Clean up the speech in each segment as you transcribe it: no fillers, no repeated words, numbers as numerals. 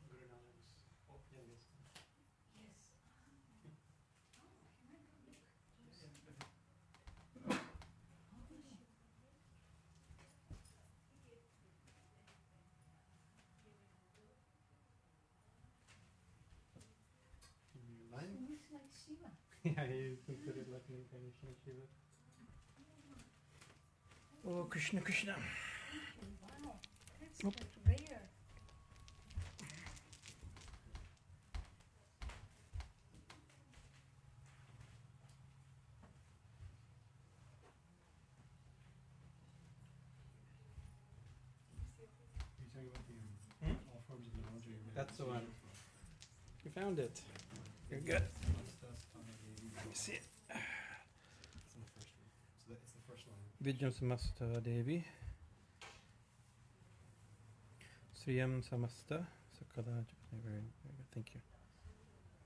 Guru Nanak's youngest son. Yes. Oh, can I go look? Mine? He looks like Shiva. Yeah, he is considered like an incarnation of Shiva. Oh, Krishna, Krishna. Wow, that's Oop. like rare. You're talking about the all forms of knowledge. That's the one. You found it. You're good. Let me see it. It's in the first one. So it's the first line. Vijnam Samasta Devi. Sriyam Samasta Sakala. Very good. Thank you.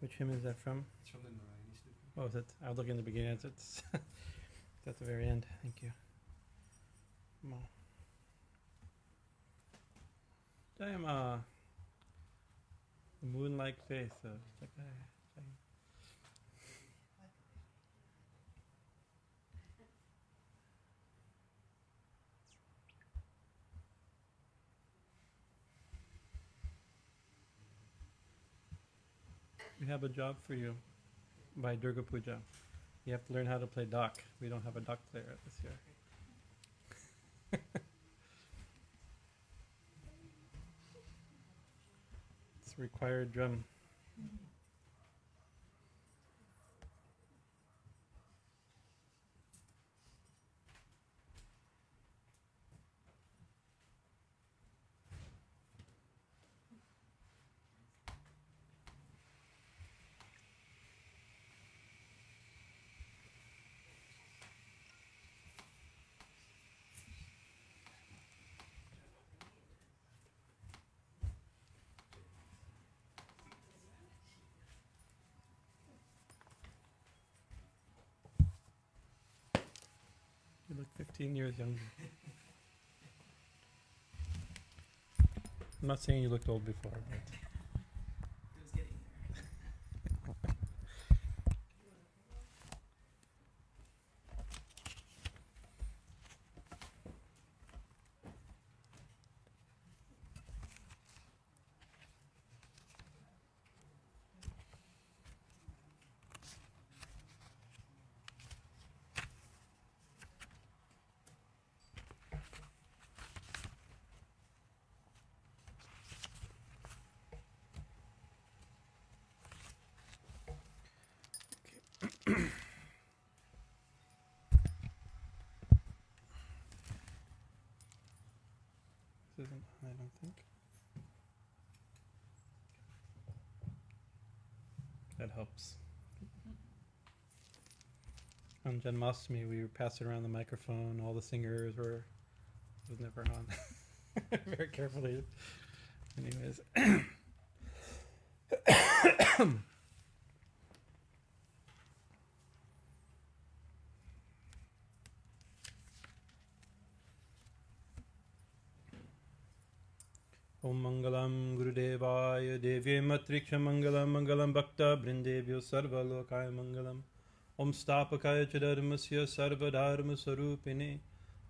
Which hymn is that from? It's from the Narayani Stupa. Oh, is it? I'll look in the beginning. It's at the very end. Thank you. Wow. Jayama. The moon-like face of Sakai. We have a job for you by Durga Puja. You have to learn how to play Dak. We don't have a Dak player this year. It's a required drum. You look 15 years younger. I'm not saying you looked old before, but It was getting there. this isn't, I don't think. That helps. On Janmashtami, we were passing around the microphone. All the singers were. It was never on. Very carefully. Anyways. Om Mangalam Gurudevaya Devye Matriksha Mangalam Mangalam Bhakta Brindevyo Sarva Lokaya Mangalam Om Stapakaya Chadharmasya Sarva Dharma Sarupine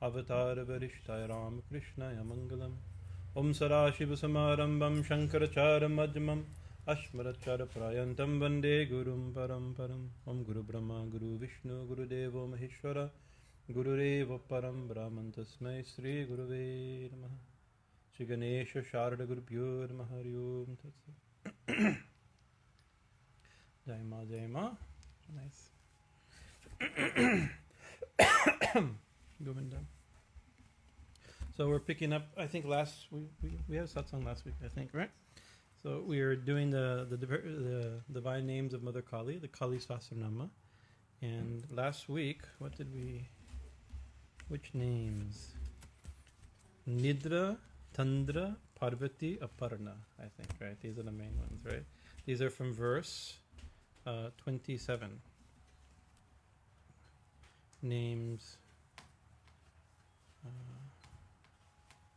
Avatar Varishtaya Ram Krishnaya Mangalam Om Sarashiva Samarambam Shankarachara Madhyamam Ashmarachara Prayantam Vande Gurum Paramparam Om Guru Brahma Guru Vishnu Guru Devo Maheshwara Guru Reva Param Brahman Tasmai Sri Guruve Namaha Shri Ganesha Sharada Gurubhyo Namaha Hari Om Tatsat. Jai Ma. Nice. Govinda. So we're picking up, I think we had a satsang last week, I think, right? So we are doing the divine names of Mother Kali, the Kali Sahasranama. And last week, which names? Nidra, Tandra, Parvati, Aparna, I think, right? These are the main ones, right? These are from verse 27. Names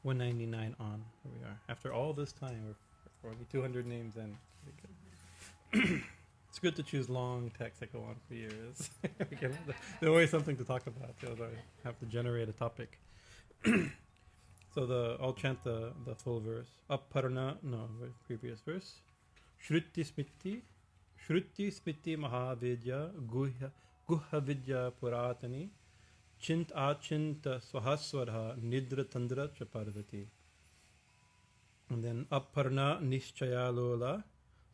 199 on. Here we are. After all this time, We're only 200 names in. It's good to choose long texts that go on for years. There's always something to talk about. I have to generate a topic. So I'll chant the full verse. Aparna, no, previous verse. Shruti smiti mahavidya guha vidya puratani chint achinta swahaswara nidra tandra chaparvati. And then Aparna Nishchaya Lola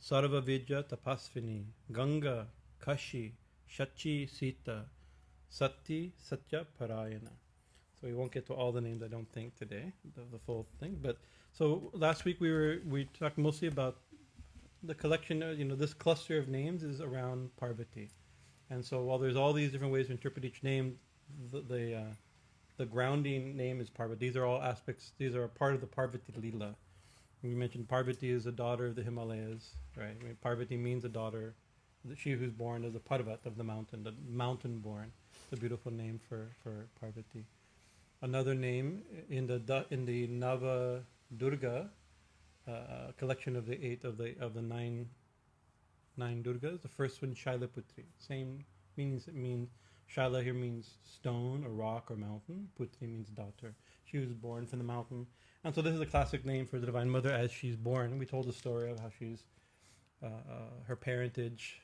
Sarva Vidya Tapasvini Ganga Kashi Shachi Sita Sati Satya Parayana. So we won't get to all the names, I don't think, today, the full thing. But so last week we talked mostly about the collection. This cluster of names is around Parvati, and so while there's all these different ways to interpret each name, the grounding name is Parvati. These are all aspects. These are a part of the Parvati Leela. We mentioned Parvati is a daughter of the Himalayas, right? I mean, Parvati means a daughter, she who's born as a Parvat of the mountain born. It's a beautiful name for Parvati. Another name in the Nava Durga collection of the nine Durgas. The first one, Shailaputri. Same means, it means Shaila here means stone or rock or mountain. Putri means daughter. She was born from the mountain. And so this is a classic name for the Divine Mother as she's born. We told the story of how she's her parentage,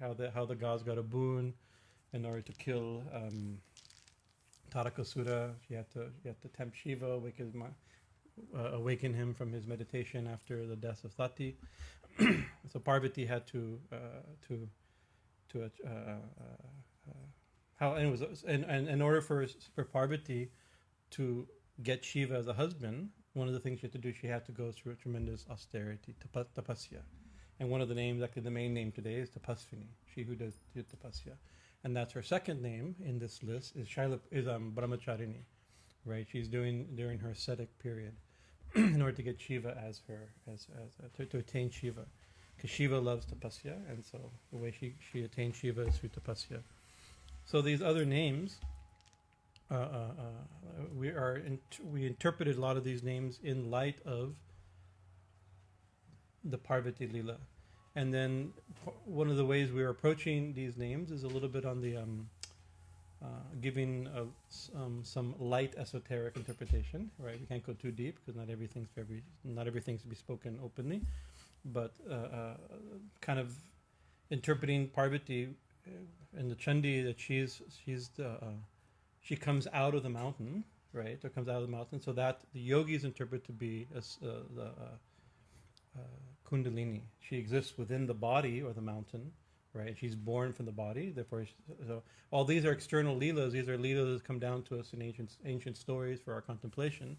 how the gods got a boon in order to kill Tarakasura. She had to tempt Shiva, awaken him from his meditation after the death of Sati. So Parvati had in order for Parvati to get Shiva as a husband, one of the things she had to do, she had to go through a tremendous austerity, tapasya. And one of the names, actually the main name today, is Tapasvini, she who does tapasya. And that's her second name in this list is Brahmacharini, right? She's doing during her ascetic period in order to get Shiva as her, to attain Shiva. Because Shiva loves tapasya, and so the way she attains Shiva is through tapasya. So these other names, we interpreted a lot of these names in light of the Parvati Leela, and then one of the ways we're approaching these names is a little bit on the giving some light esoteric interpretation. Right, we can't go too deep because not everything's to be spoken openly, but kind of interpreting Parvati in the Chandi that she comes out of the mountain, right? Or comes out of the mountain, so that the yogis interpret to be the Kundalini. She exists within the body or the mountain, right? She's born from the body. Therefore, so all these are external leelas. These are leelas that come down to us in ancient stories for our contemplation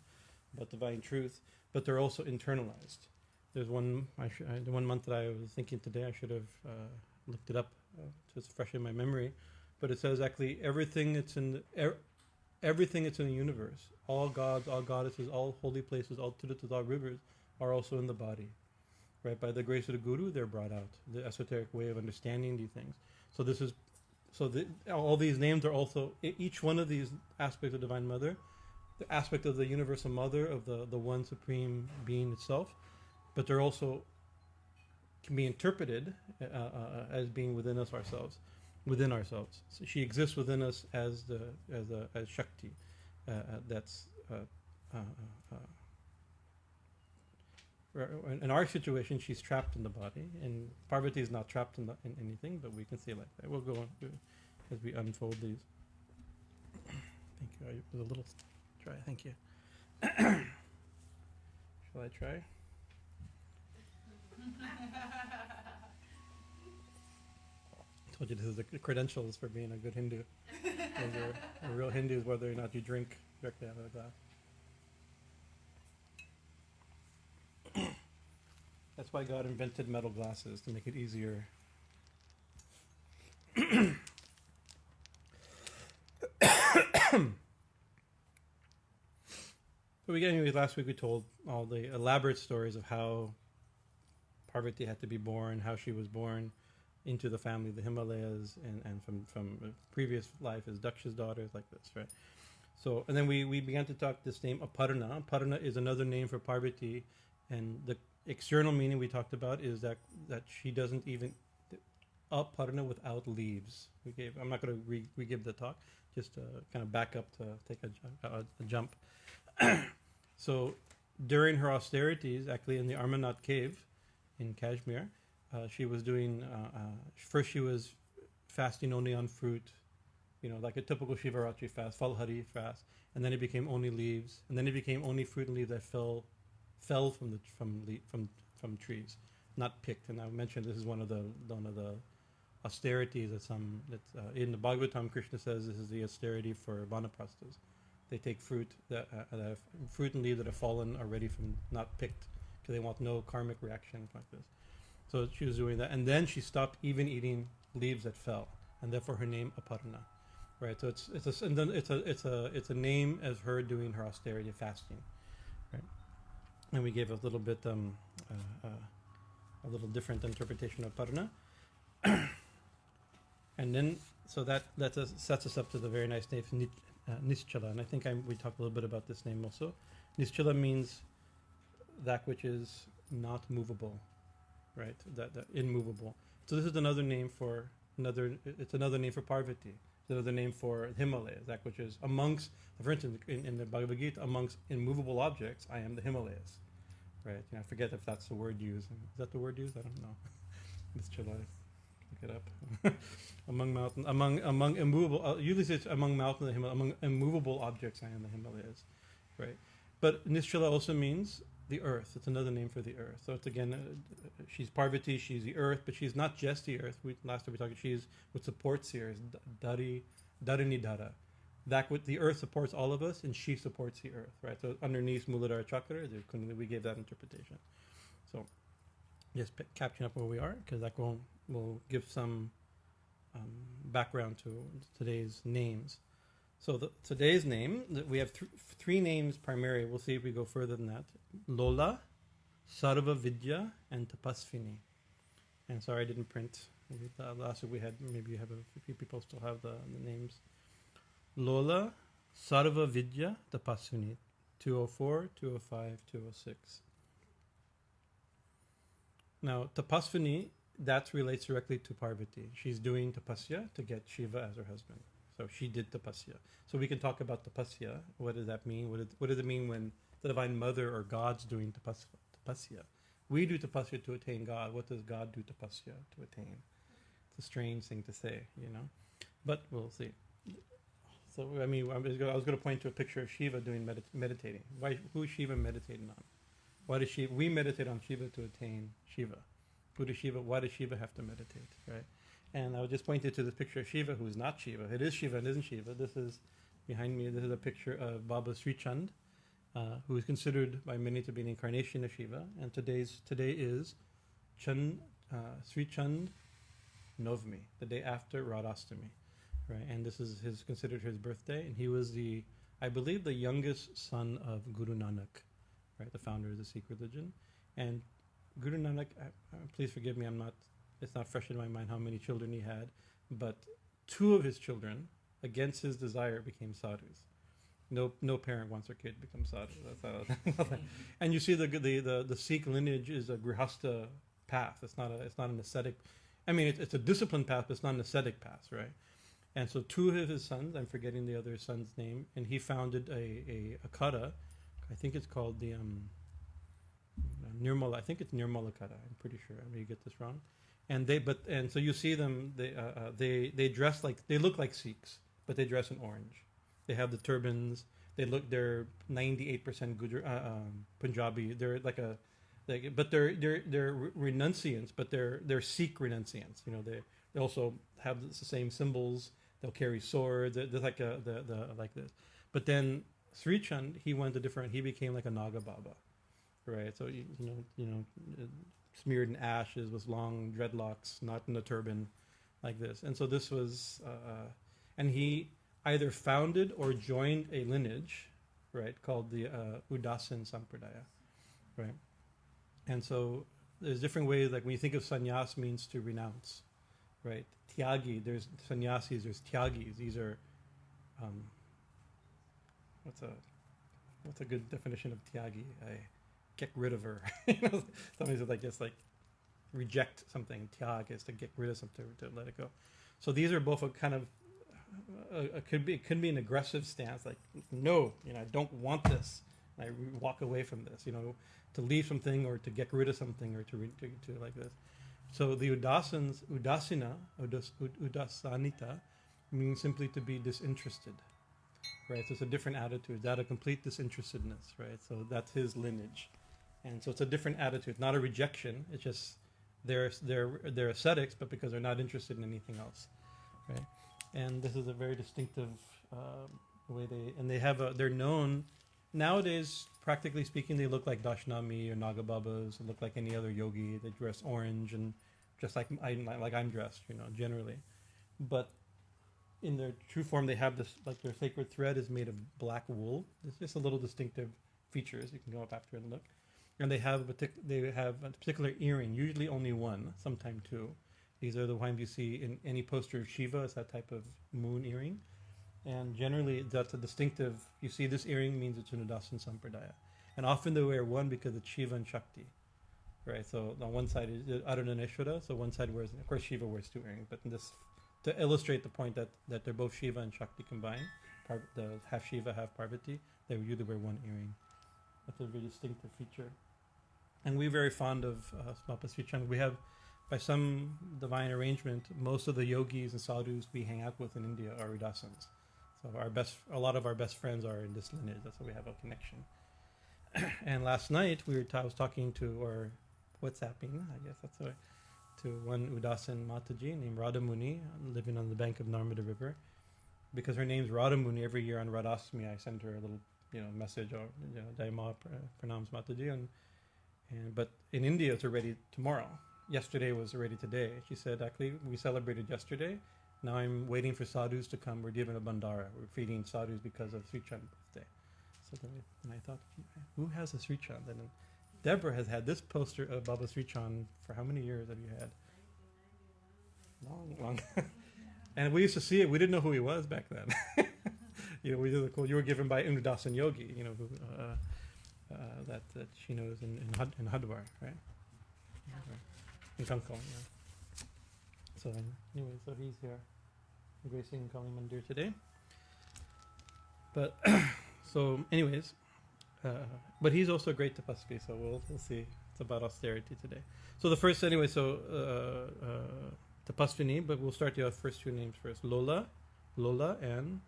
about divine truth. But they're also internalized. There's one month that I was thinking today. I should have looked it up. It's fresh in my memory. But it says actually everything that's in the universe, all gods, all goddesses, all holy places, all tirthas, all rivers, are also in the body, right? By the grace of the Guru, they're brought out. The esoteric way of understanding these things. So all these names are also each one of these aspects of Divine Mother, the aspect of the universal Mother of the one supreme being itself, but they're also can be interpreted as being within ourselves. So she exists within us as Shakti. In our situation, she's trapped in the body, and Parvati is not trapped in anything, but we can see like that. We'll go on as we unfold these. Thank you. It was a little try. Thank you. Shall I try? Told you this is the credentials for being a good Hindu. A real Hindu is whether or not you drink directly out of the glass. That's why God invented metal glasses, to make it easier. So last week we told all the elaborate stories of how Parvati had to be born, how she was born into the family of the Himalayas, and from a previous life as Daksha's daughters, like this, right? So, and then we began to talk this name Aparna. Aparna is another name for Parvati, and external meaning we talked about is that she doesn't even aparna without leaves. I'm not going to re-give the talk, just kind of back up to take a jump. So during her austerities, actually in the Amarnath cave in Kashmir, she was doing, first she was fasting only on fruit, like a typical Shivaratri fast, Falhari fast, and then it became only leaves, and then it became only fruit and leaves that fell from trees, not picked. And I mentioned this is one of the austerities that in the Bhagavatam, Krishna says this is the austerity for vanaprasthas. They take fruit fruit and leaves that have fallen already from not picked, because they want no karmic reaction like this. So she was doing that, and then she stopped even eating leaves that fell, and therefore her name Aparna, right? So it's a name as her doing her austerity fasting, right? And we gave a little bit a little different interpretation of Aparna, and then so that sets us up to the very nice name Nischala, and I think we talked a little bit about this name also. Nischala means that which is not movable, right? That immovable. So this is another name for It's another name for Parvati. It's another name for Himalayas, that which is amongst. For instance, in the Bhagavad Gita, amongst immovable objects, I am the Himalayas, right? I forget if that's the word used. Is that the word used? I don't know. Nischala. Look it up. among immovable. Usually it's among mountains, the Himalayas. Among immovable objects, I am the Himalayas, right? But Nischala also means the earth. It's another name for the earth. So it's again, she's Parvati, she's the earth, but she's not just the earth. Last time we talked, she's what supports the earth. Dharinidhara. The earth supports all of us, and she supports the earth, right? So underneath Muladhara Chakra, we gave that interpretation. So just catching up where we are, because that will give some background to today's names. So today's name, we have three names primarily. We'll see if we go further than that. Lola, Sarva Vidya, and Tapasvini. And sorry I didn't print. Last week we had, maybe you have a few people still have the names. Lola, Sarva Vidya, Tapasvini. 204, 205, 206. Now, Tapasvini, that relates directly to Parvati. She's doing tapasya to get Shiva as her husband. So she did tapasya. So we can talk about tapasya. What does that mean? What does it mean when the Divine Mother or God's doing tapasya? We do tapasya to attain God. What does God do tapasya to attain? It's a strange thing to say, but we'll see. So I was going to point to a picture of Shiva doing meditating. Who is Shiva meditating on? We meditate on Shiva to attain Shiva. Why does Shiva have to meditate, right? And I would just point you to this picture of Shiva, who is not Shiva. It is Shiva, it isn't Shiva. This is, behind me, this is a picture of Baba Sri Chand, who is considered by many to be an incarnation of Shiva. And today is Sri Chand Novmi, the day after Radhastami, right? And this is considered his birthday. And he was I believe, the youngest son of Guru Nanak, right? The founder of the Sikh religion. And Guru Nanak, please forgive me, it's not fresh in my mind how many children he had, but two of his children, against his desire, became sadhus. No parent wants their kid to become sadhu. That's how. And you see the Sikh lineage is a grihastha path. It's not an ascetic. It's a disciplined path, but it's not an ascetic path, right? And so two of his sons, I'm forgetting the other son's name, and he founded a kata. I think it's called the Nirmala. I think it's Nirmala Kata. I'm pretty sure. I may get this wrong. And so you see them. They dress they look like Sikhs, but they dress in orange. They have the turbans. They're 98% Punjabi. They're but they're renunciants, but they're Sikh renunciants. They also have the same symbols. They'll carry swords. They're like this. But then Sri Chand, he went he became like a Naga Baba, right? So smeared in ashes with long dreadlocks, not in a turban, like this. And so this was, and he either founded or joined a lineage, right, called the Udasin Sampradaya, right? And so there's different ways, like when you think of sannyas means to renounce, right? Tyagi, there's sannyasis, there's tyagis. These are, what's a good definition of tyagi? get rid of her. You know, something to like just like reject something. Tyag is to get rid of something, to let it go. So these are both a kind of it could be an aggressive stance, like no, you know, I don't want this. And I walk away from this, you know, to leave something or to get rid of something or to like this. So the udasanita means simply to be disinterested, right? So it's a different attitude, that a complete disinterestedness, right? So that's his lineage, and so it's a different attitude, not a rejection. It's just they're ascetics, but because they're not interested in anything else, right? And this is a very distinctive way they're known nowadays. Practically speaking, they look like Dashnami or Nagababas, and look like any other yogi. They dress orange and just like I'm dressed, you know, generally. But in their true form, they have this, like their sacred thread is made of black wool. It's just a little distinctive features. You can go up after and look. And they have a particular earring, usually only one, sometime two. These are the ones you see in any poster of Shiva. It's that type of moon earring. And generally, that's a distinctive. You see, this earring means it's an Udasan Sampradaya. And often they wear one because it's Shiva and Shakti, right? So on one side is Ardhananeshwara, so one side wears, of course, Shiva wears two earrings, but in this, to illustrate the point that they're both Shiva and Shakti combined, the half Shiva, half Parvati, they would usually wear one earring. That's a very distinctive feature. And we're very fond of Smapa Sri Chand. We have, by some divine arrangement, most of the yogis and sadhus we hang out with in India are Udasans. So a lot of our best friends are in this lineage. That's why we have a connection. And last night I was talking to, or WhatsApping, I guess that's the way, to one Udasan Mataji named Radha Muni, living on the bank of Narmada River. Because her name's Radha Muni, every year on Radhastami I send her a little, you know, message or, you know, Daima Pranams Mataji. But in India it's already tomorrow. Yesterday was already today. She said, actually, we celebrated yesterday. Now I'm waiting for sadhus to come. We're giving a bandara. We're feeding sadhus because of Sri Chand birthday. So then I thought, who has a Sri Chand? And then Deborah has had this poster of Baba Sri Chand for how many years have you had? Long. And we used to see it. We didn't know who he was back then. You know, we did the cool. You were given by Udasan Yogi, you know, who, that she knows in Hadwar, right? In Kankong, yeah. So anyway, so he's here, gracing Kali Mandir today. But so, anyways, but he's also a great tapasvi. So we'll see. It's about austerity today. So the first, anyway, tapasvini. But we'll start the first two names first. Lola, and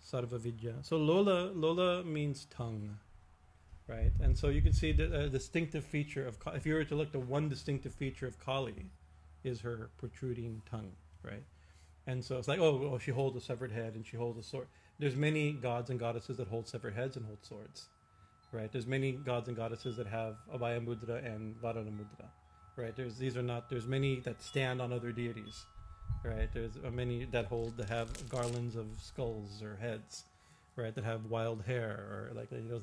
Sarvavidya. So Lola means tongue, right? And so you can see the distinctive feature of, if you were to look, the one distinctive feature of Kali is her protruding tongue, right? And so it's like, oh, she holds a severed head and she holds a sword. There's many gods and goddesses that hold severed heads and hold swords, right? There's many gods and goddesses that have Abhaya Mudra and Varana Mudra, right? There's many that stand on other deities, right? There's many that have garlands of skulls or heads, right? That have wild hair, or like, you know,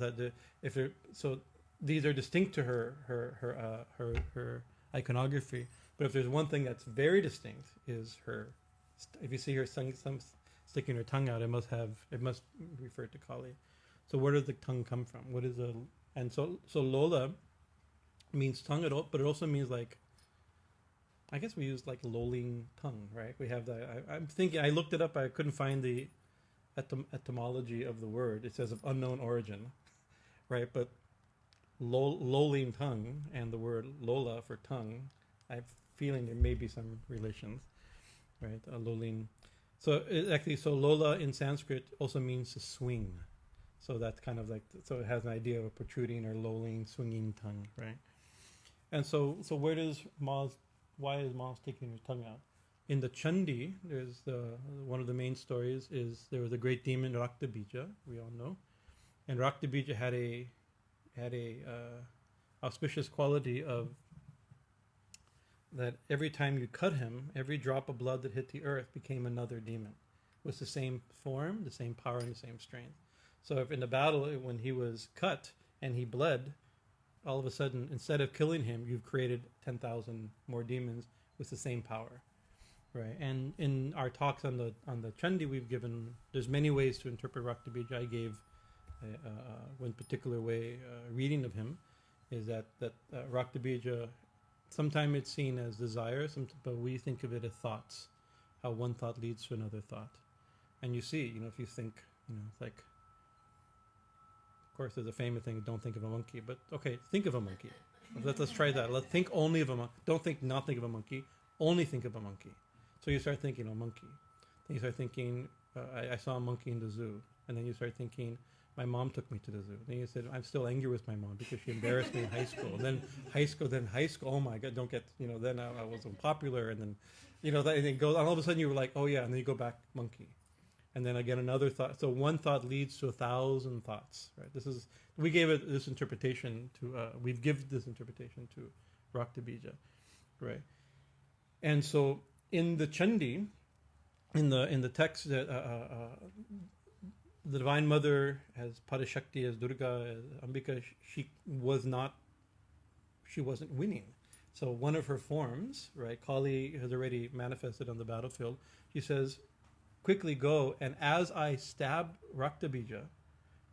so these are distinct to her iconography. But if there's one thing that's very distinct, is her. If you see her sticking her tongue out, it must refer to Kali. So where does the tongue come from? So Lola means tongue at all, but it also means, like, I guess we use like lolling tongue, right? We have that. I'm thinking. I looked it up. I couldn't find the etymology of the word. It says of unknown origin, right? But lolling tongue and the word Lola for tongue, I have feeling there may be some relations, right? Lolling. So Lola in Sanskrit also means to swing. So that's kind of like, so it has an idea of a protruding or lolling, swinging tongue, right? And so why is Maz taking her tongue out? In the Chandi, there's one of the main stories is there was a great demon, Raktabija, we all know. And Raktabija had a auspicious quality of that every time you cut him, every drop of blood that hit the earth became another demon. It was the same form, the same power, and the same strength. So if in the battle, when he was cut and he bled, all of a sudden, instead of killing him, you've created 10,000 more demons with the same power, right? And in our talks on the Chandi, there's many ways to interpret Raktabija. I gave one particular way reading of him, is that Raktabija, sometimes it's seen as desire, but we think of it as thoughts, how one thought leads to another thought. And you see, if you think, it's like, of course, there's a famous thing, don't think of a monkey, but okay, think of a monkey. Let's try that. Let's think only of a monkey. Don't think, not think of a monkey, only think of a monkey. So you start thinking, monkey. Then you start thinking, I saw a monkey in the zoo. And then you start thinking, my mom took me to the zoo. Then you said, I'm still angry with my mom because she embarrassed me in high school. And then high school, oh my God, don't get, then I was unpopular. And then, and it goes, and all of a sudden you were like, oh yeah, and then you go back, monkey. And then again, another thought. So one thought leads to 1,000 thoughts, right? We gave it this interpretation we've given this interpretation to Raktabija, right? And so in the Chandi, in the text that the Divine Mother as Parashakti, as Durga, as Ambika, she wasn't winning. So one of her forms, right, Kali has already manifested on the battlefield. She says, quickly go, and as I stab Raktabija,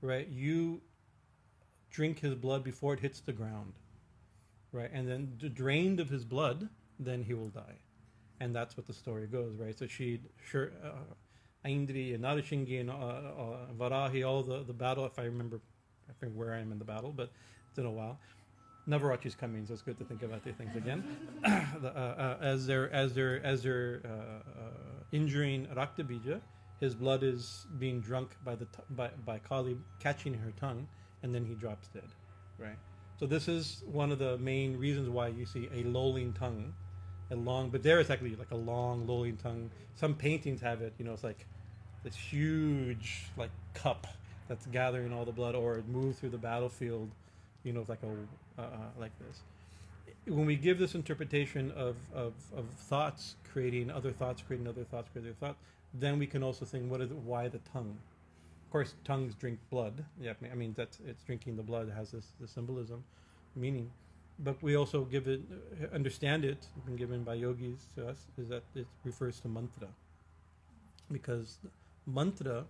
right, you drink his blood before it hits the ground, right, and then drained of his blood, then he will die. And that's what the story goes, right? So Aindri and Narashingi and Varahi, all the battle, if I remember where I am in the battle, but it's been a while. Navaratri's coming, so it's good to think about these things again. As they're injuring Raktabija, his blood is being drunk by Kali catching her tongue, and then he drops dead, right? So this is one of the main reasons why you see a lolling tongue, but there it's actually like a long lolling tongue. Some paintings have it, it's like this huge like cup that's gathering all the blood, or it moves through the battlefield, like like this. When we give this interpretation of thoughts creating other thoughts, then we can also think, why the tongue? Of course, tongues drink blood. Yeah, I mean it's drinking the blood has this symbolism, meaning. But we also understand it, been given by yogis to us, is that it refers to mantra. Because mantra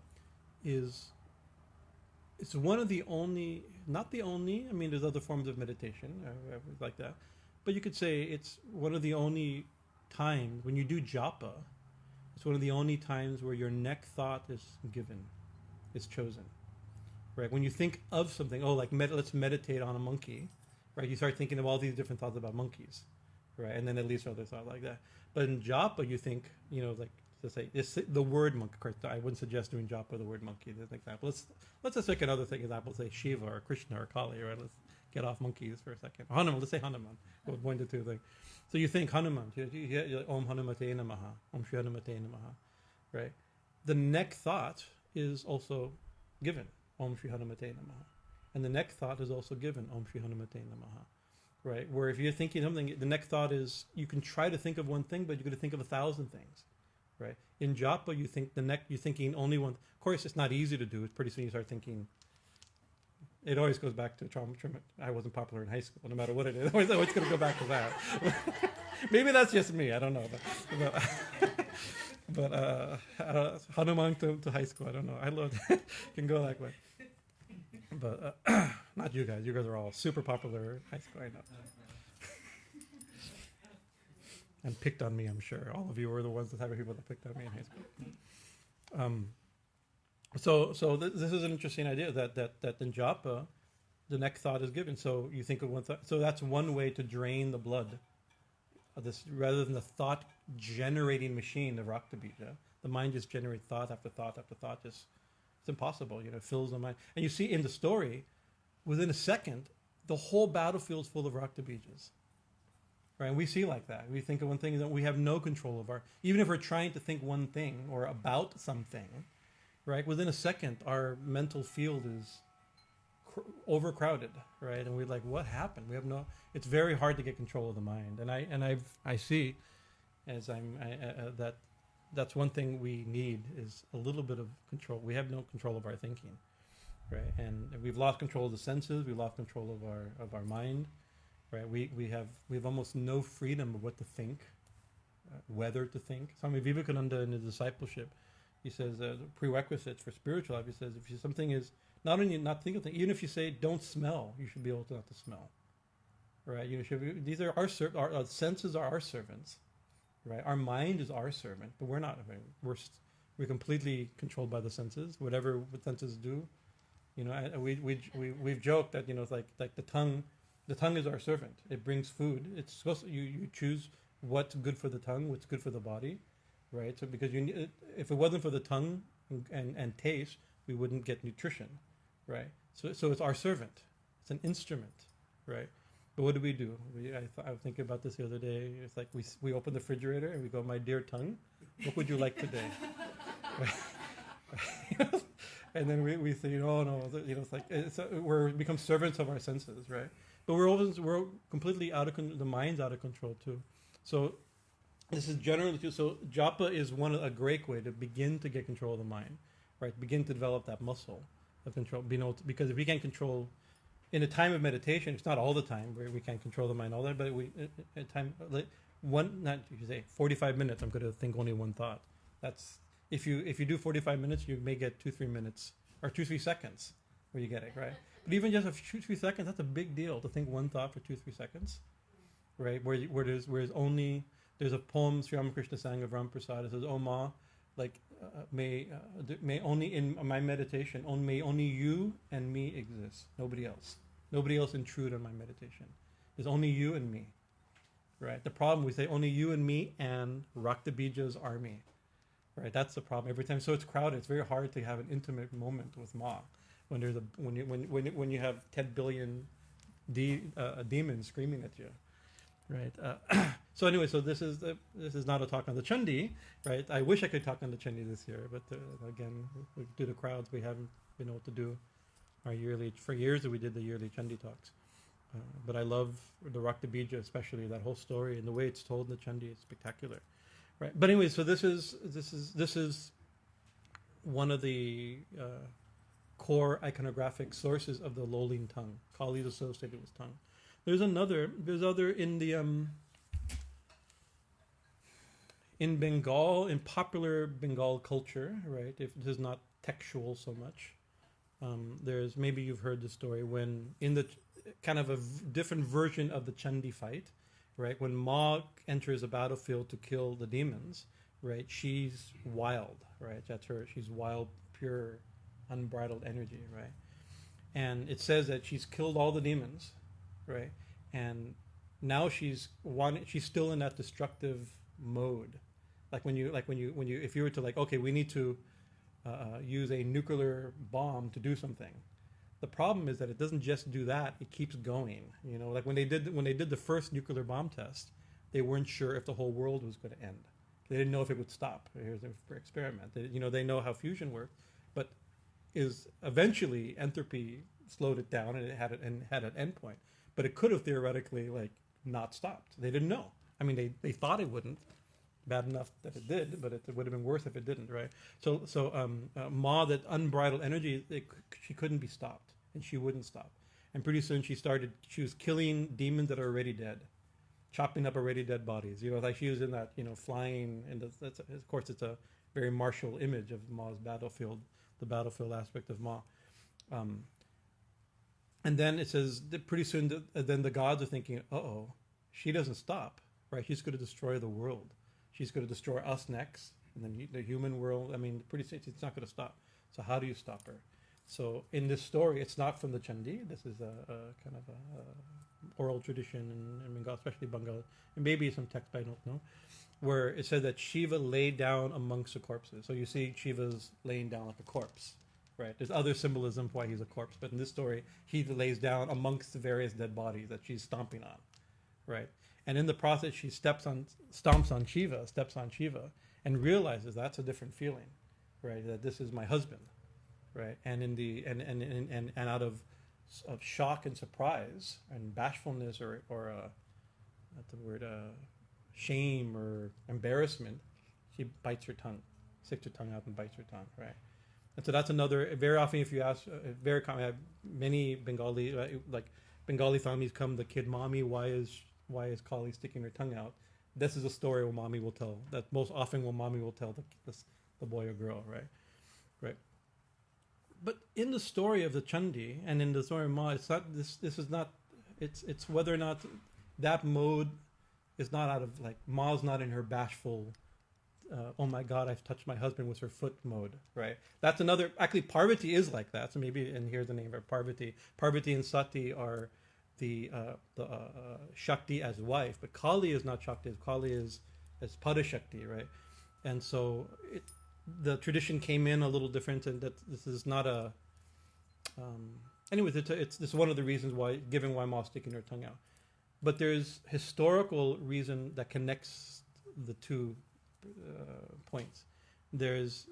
it's one of the only, not the only, I mean there's other forms of meditation, like that, but you could say it's one of the only times, when you do japa, it's one of the only times where your next thought is given, is chosen. Right? When you think of something, let's meditate on a monkey, right? You start thinking of all these different thoughts about monkeys, right? And then at least other thought like that. But in japa, you think, like to say the word monkey. Of course, I wouldn't suggest doing japa the word monkey. As an example, let's just take another example. Say Shiva or Krishna or Kali, right? Let's get off monkeys for a second. Hanuman. Let's say Hanuman. We'll point to two things. So you think Hanuman. You Om Hanumate Namaha. Om Shri Hanumate Namaha. Right. The next thought is also given. Om Shri Hanumate Namaha. And the next thought is also given, Om Shri Hanumate Namaha, right? Where if you're thinking something, the next thought is, you can try to think of one thing, but you're going to think of 1,000 things, right? In japa, you're thinking only one. Of course, it's not easy to do. It's pretty soon you start thinking. It always goes back to trauma. I wasn't popular in high school, no matter what it is. Always going to go back to that. Maybe that's just me. I don't know. But Hanuman to high school, I don't know. I love it. Can go that way. But not you guys. You guys are all super popular in high school, I know. And picked on me, I'm sure. All of you were the ones, the type of people that picked on me in high school. So this is an interesting idea that in japa, the next thought is given. So you think of one thought. So that's one way to drain the blood. This rather than the thought generating machine, the Raktabija, the mind just generates thought after thought after thought. It's impossible, it fills the mind. And you see in the story, within a second, the whole battlefield's full of Raktabijas. Right? And we see like that. We think of one thing that we have no control of even if we're trying to think one thing or about something, right? Within a second, our mental field is overcrowded, right? And we're like, what happened? It's very hard to get control of the mind. And I see as that's one thing we need is a little bit of control. We have no control of our thinking, right? And we've lost control of the senses. We've lost control of our mind, right? We have almost no freedom of what to think, whether to think. Swami Vivekananda in his discipleship, he says prerequisites for spiritual life. He says if something is not only not think of things, even if you say don't smell, you should be able to not to smell. right? These are our senses are our servants, right? Our mind is our servant, but we're not. I mean, we're completely controlled by the senses. Whatever the senses do, we've joked that it's like the tongue. The tongue is our servant. It brings food. It's supposed to, you choose what's good for the tongue, what's good for the body, right? So because if it wasn't for the tongue and taste, we wouldn't get nutrition, right? So it's our servant. It's an instrument, right? But what do? I was thinking about this the other day. It's like we open the refrigerator and we go, "My dear tongue, what would you like today?" And then we say, "Oh no," it's like we become servants of our senses, right? But we're completely the mind's out of control too. So this is generally too. So japa is a great way to begin to get control of the mind, right? Begin to develop that muscle of control. Because if we can't control in a time of meditation, it's not all the time where we can't control the mind all that, but at time 45 minutes, I'm going to think only one thought. That's if you do 45 minutes, you may get 2-3 minutes or 2-3 seconds where you get it, right? But even just a 2-3 seconds, that's a big deal to think one thought for 2-3 seconds, right? Where there's a poem Sri Ramakrishna sang of Ram Prasad. It says, "Oh Ma, may only in my meditation, may only you and me exist. Nobody else. Nobody else intrude on my meditation. There's only you and me." Right? The problem, we say only you and me and Rakta Bija's army. Right? That's the problem every time. So it's crowded. It's very hard to have an intimate moment with Ma when you have 10 billion demons screaming at you. Right. So anyway, so this is not a talk on the Chandi, right? I wish I could talk on the Chandi this year, but again, due to crowds, we haven't been able to do our yearly. For years, we did the yearly Chandi talks. But I love the Rakta Bija, especially that whole story and the way it's told in the Chandi is spectacular, right? But anyway, so this is one of the core iconographic sources of the Lolin tongue. Kali is associated with tongue. There's other in the in Bengal, in popular Bengal culture, right? If this is not textual so much, there's, maybe you've heard the story when in the kind of a different version of the Chandi fight, right? When Ma enters a battlefield to kill the demons, right? She's wild, right? That's her. She's wild, pure, unbridled energy, right? And it says that she's killed all the demons, right? And now she's still in that destructive mode. Like when you if you were to okay, we need to use a nuclear bomb to do something. The problem is that it doesn't just do that; it keeps going. Like when they did the first nuclear bomb test, they weren't sure if the whole world was going to end. They didn't know if it would stop. Here's an experiment. They know how fusion works, but eventually entropy slowed it down and it had an endpoint. But it could have theoretically not stopped. They didn't know. I mean, they thought it wouldn't. Bad enough that it did, but it would have been worse if it didn't, right? So Ma, that unbridled energy, she couldn't be stopped, and she wouldn't stop. And pretty soon she was killing demons that are already dead, chopping up already dead bodies. Like she was in that, flying, and of course it's a very martial image of Ma's battlefield, the battlefield aspect of Ma. And then it says that pretty soon, then the gods are thinking, uh-oh, she doesn't stop, right? She's going to destroy the world. She's going to destroy us next, and then the human world. I mean, pretty soon it's not going to stop. So how do you stop her? So in this story, it's not from the Chandi. This is a kind of a oral tradition in Bengal, especially Bengal, and maybe some text I don't know, where it says that Shiva laid down amongst the corpses. So you see Shiva's laying down like a corpse, right? There's other symbolism for why he's a corpse, but in this story, he lays down amongst the various dead bodies that she's stomping on, right? And in the process, she stomps on Shiva, and realizes that's a different feeling, right? That this is my husband, right? And and out of shock and surprise and bashfulness or not the word shame or embarrassment, she bites her tongue, sticks her tongue out and bites her tongue, right? And so that's another. Very often, if you ask, very common. I have many Bengali Bengali families come. The kid, mommy, why is Kali sticking her tongue out? This is a story where mommy will tell. That most often when mommy will tell the boy or girl, right. But in the story of the Chandi and in the story of Ma, it's not this. This is not It's whether or not that mode is not out of like Ma's not in her bashful. Oh my God, I've touched my husband with her foot mode, right? That's another. Actually, Parvati is like that. So maybe, and here's the name of Parvati. Parvati and Sati are the Shakti as wife, but Kali is not Shakti. Kali is Parashakti, right? And so the tradition came in a little different, and that this is not a. Anyways, it's one of the reasons why, given why Ma's sticking her tongue out. But there's historical reason that connects the two points. There's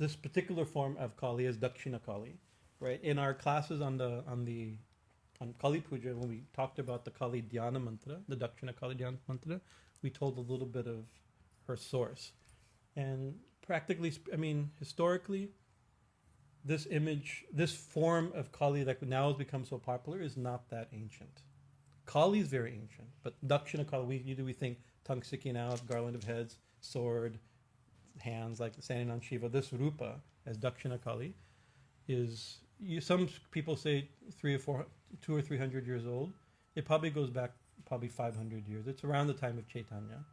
this particular form of Kali is Dakshina Kali, right? In our classes on Kali Puja, when we talked about the Kali Dhyana mantra, the Dakshina Kali Dhyana mantra, we told a little bit of her source. And practically, historically, this image, this form of Kali that now has become so popular is not that ancient. Kali is very ancient, but Dakshina Kali, we think tongue sticking out, garland of heads, sword, hands like standing on Shiva. This Rupa as Dakshina Kali is, some people say 200 or 300 years old. It probably goes back 500 years. It's around the time of Chaitanya,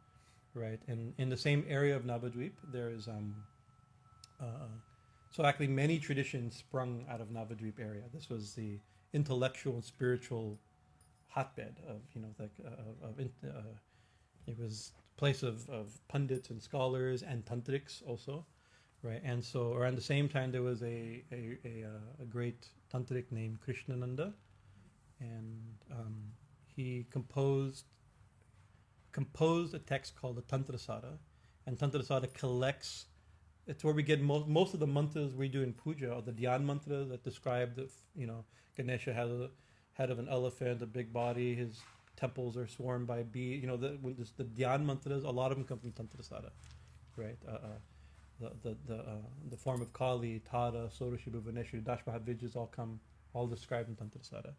right? And in the same area of Navadvip, there is so actually many traditions sprung out of Navadvip area. This was the intellectual and spiritual hotbed of it was a place of pundits and scholars and tantrics also, right? And so around the same time there was a great tantric named Krishnananda, and he composed a text called the Tantrasara, and Tantrasara collects. It's where we get most of the mantras we do in puja, or the dhyan mantras that describe that Ganesha has a head of an elephant, a big body, his temples are swarmed by bees. The dhyan mantras, a lot of them come from Tantrasara, right? The form of Kali, Tara, Soroshiva, Vaneshwari, Dashmahadvijas all described in Tantrasara.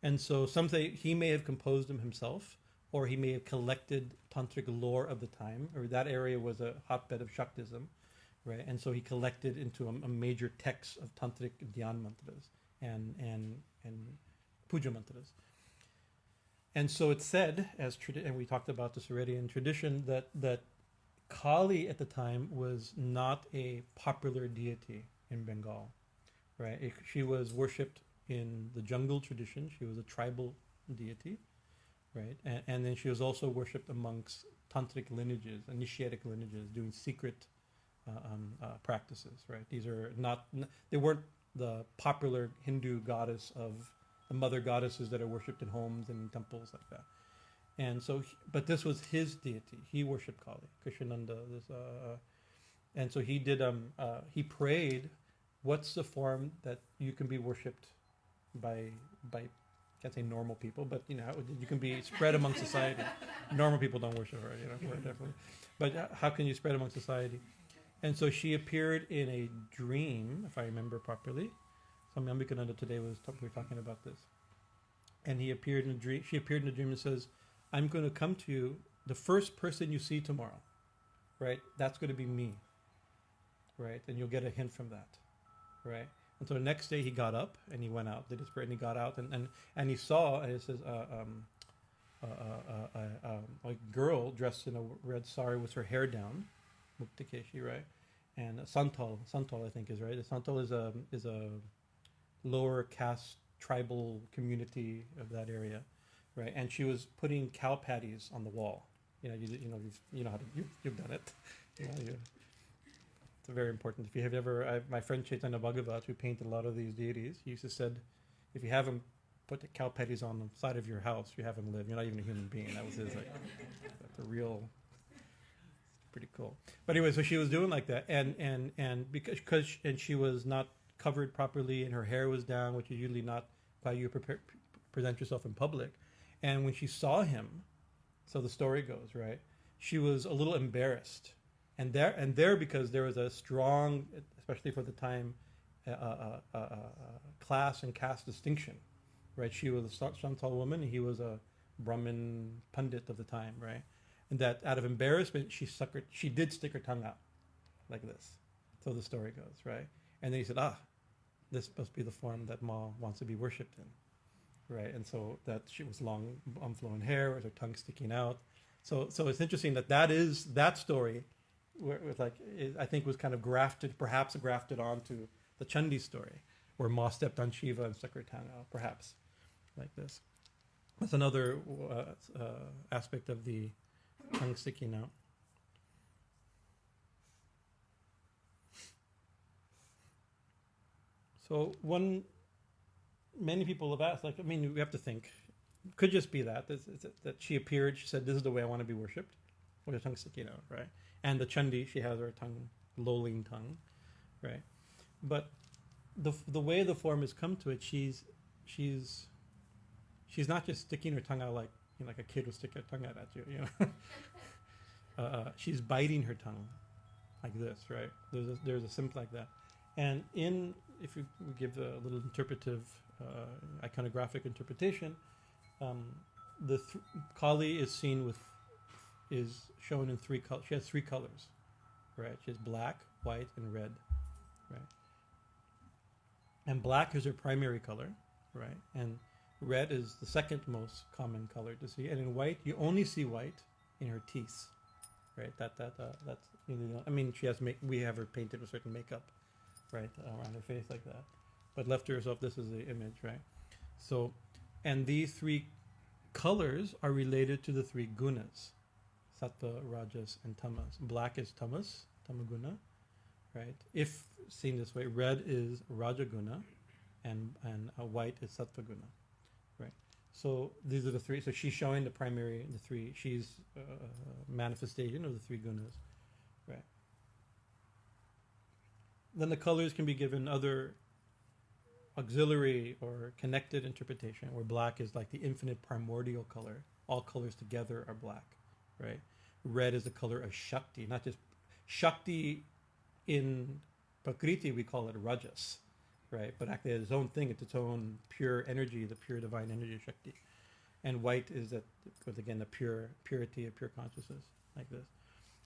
And so some say he may have composed them himself, or he may have collected tantric lore of the time, or that area was a hotbed of Shaktism, right? And so he collected into a major text of tantric dhyan mantras and puja mantras. And so it's said, and we talked about this already in tradition, that Kali at the time was not a popular deity in Bengal, right? She was worshipped in the jungle tradition. She was a tribal deity, right? And then she was also worshipped amongst tantric lineages, initiatic lineages, doing secret practices, right? They weren't the popular Hindu goddess of the mother goddesses that are worshipped in homes and in temples like that. And so, but this was his deity. He worshipped Kali, Krishnananda. And so he did. He prayed, "What's the form that you can be worshipped by? Can't say normal people, but you can be spread among society. Normal people don't worship her, definitely. But how can you spread among society?" And so she appeared in a dream, if I remember properly. Swami Ambikananda today we were talking about this. And he appeared in a dream. She appeared in a dream and says, "I'm going to come to you. The first person you see tomorrow, right? That's going to be me, right? And you'll get a hint from that, right?" And so the next day he got up and he went out, did his prayer, and he got out and he saw, and it says, a girl dressed in a red sari with her hair down, Muktikeshi, right? And Santal I think is right. Santal is a lower caste tribal community of that area, right? And she was putting cow patties on the wall. You know how to you've done it. It's very important. If you have ever, my friend Chaitanya Bhagavat, who painted a lot of these deities, he used to said, if you haven't put the cow patties on the side of your house, you haven't lived. You're not even a human being. That was his that's a real. Pretty cool. But anyway, so she was doing like that, and because she was not covered properly, and her hair was down, which is usually not how you present yourself in public. And when she saw him, so the story goes, right, she was a little embarrassed, and there because there was a strong, especially for the time, class and caste distinction, right? She was a Santal woman, and he was a Brahmin Pandit of the time, right? And that out of embarrassment, she did stick her tongue out like this. So the story goes, right? And then he said, this must be the form that Ma wants to be worshipped in. right? And so that she was long, unflowing hair with her tongue sticking out. So it's interesting that is that story, where it was like I think was kind of perhaps grafted onto the Chandi story, where Ma stepped on Shiva and stuck her tongue out, perhaps like this. That's another aspect of the tongue sticking out. So many people have asked, like, I mean, we have to think, could just be that she appeared, she said, this is the way I want to be worshipped, with her tongue sticking out, right? And the Chandi, she has her tongue, lolling tongue, right? But the way the form has come to it, she's not just sticking her tongue out like, you know, like a kid would stick her tongue out at you, you know. She's biting her tongue like this, right? There's a symbol like that. And if we give a little interpretive, iconographic interpretation, Kali is shown in three colors. She has three colors, right? She has black, white, and red, right? And black is her primary color, right? And red is the second most common color to see. And in white, you only see white in her teeth, right? That's you know, I mean, we have her painted with certain makeup, right, around her face like that. But left to herself, this is the image, right? So, and these three colors are related to the three gunas, sattva, rajas, and tamas. Black is tamas, tamaguna, right? If seen this way, red is rajaguna, and white is sattva guna, right? So these are the three. So she's showing the three. She's manifestation of the three gunas, right? Then the colors can be given other auxiliary or connected interpretation, where black is like the infinite primordial color. All colors together are black, right? Red is the color of Shakti, not just Shakti in Prakriti, we call it Rajas, right? But actually, it's its own thing. It's its own pure energy, the pure divine energy of Shakti. And white is that, with again, the purity of pure consciousness, like this.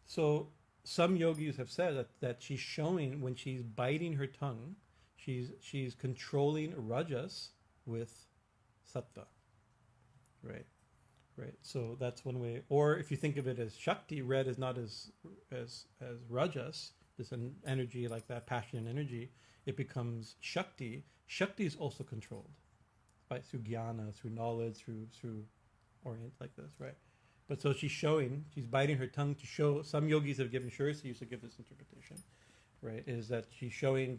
So some yogis have said that she's showing, when she's biting her tongue, she's controlling rajas with sattva, right? Right. So that's one way. Or if you think of it as Shakti, red is not as rajas, this energy like that, passion and energy. It becomes Shakti. Shakti is also controlled through jnana, through knowledge, through orient like this, right? But so she's biting her tongue to show. Some yogis have given, Shursi used to give this interpretation, right? Is that she's showing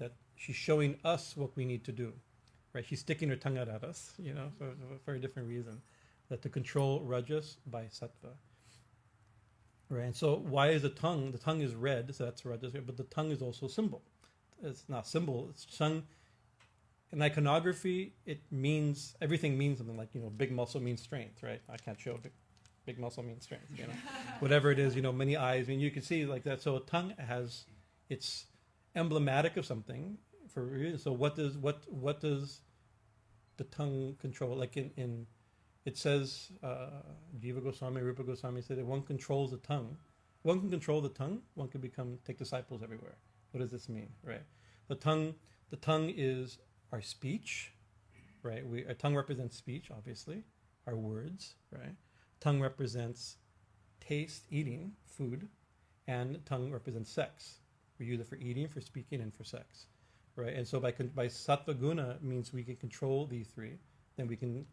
us what we need to do, right? She's sticking her tongue out at us, you know, for a different reason, that to control rajas by sattva, right? And so why is the tongue? The tongue is red, so that's rajas, but the tongue is also symbol. It's not symbol. It's tongue. In iconography, everything means something, like, you know, big muscle means strength, right? I can't show big muscle means strength, you know, whatever it is, you know, many eyes. I mean, you can see like that. So a tongue it's emblematic of something for a reason. So what does the tongue control? Like in it says, Jiva Goswami, Rupa Goswami said that one controls the tongue. One can control the tongue. One can take disciples everywhere. What does this mean, right? The tongue is our speech, right? Our tongue represents speech, obviously, our words, right? Tongue represents taste, eating, food, and tongue represents sex. We use it for eating, for speaking, and for sex, right? And so by sattva guna means we can control these three, then we can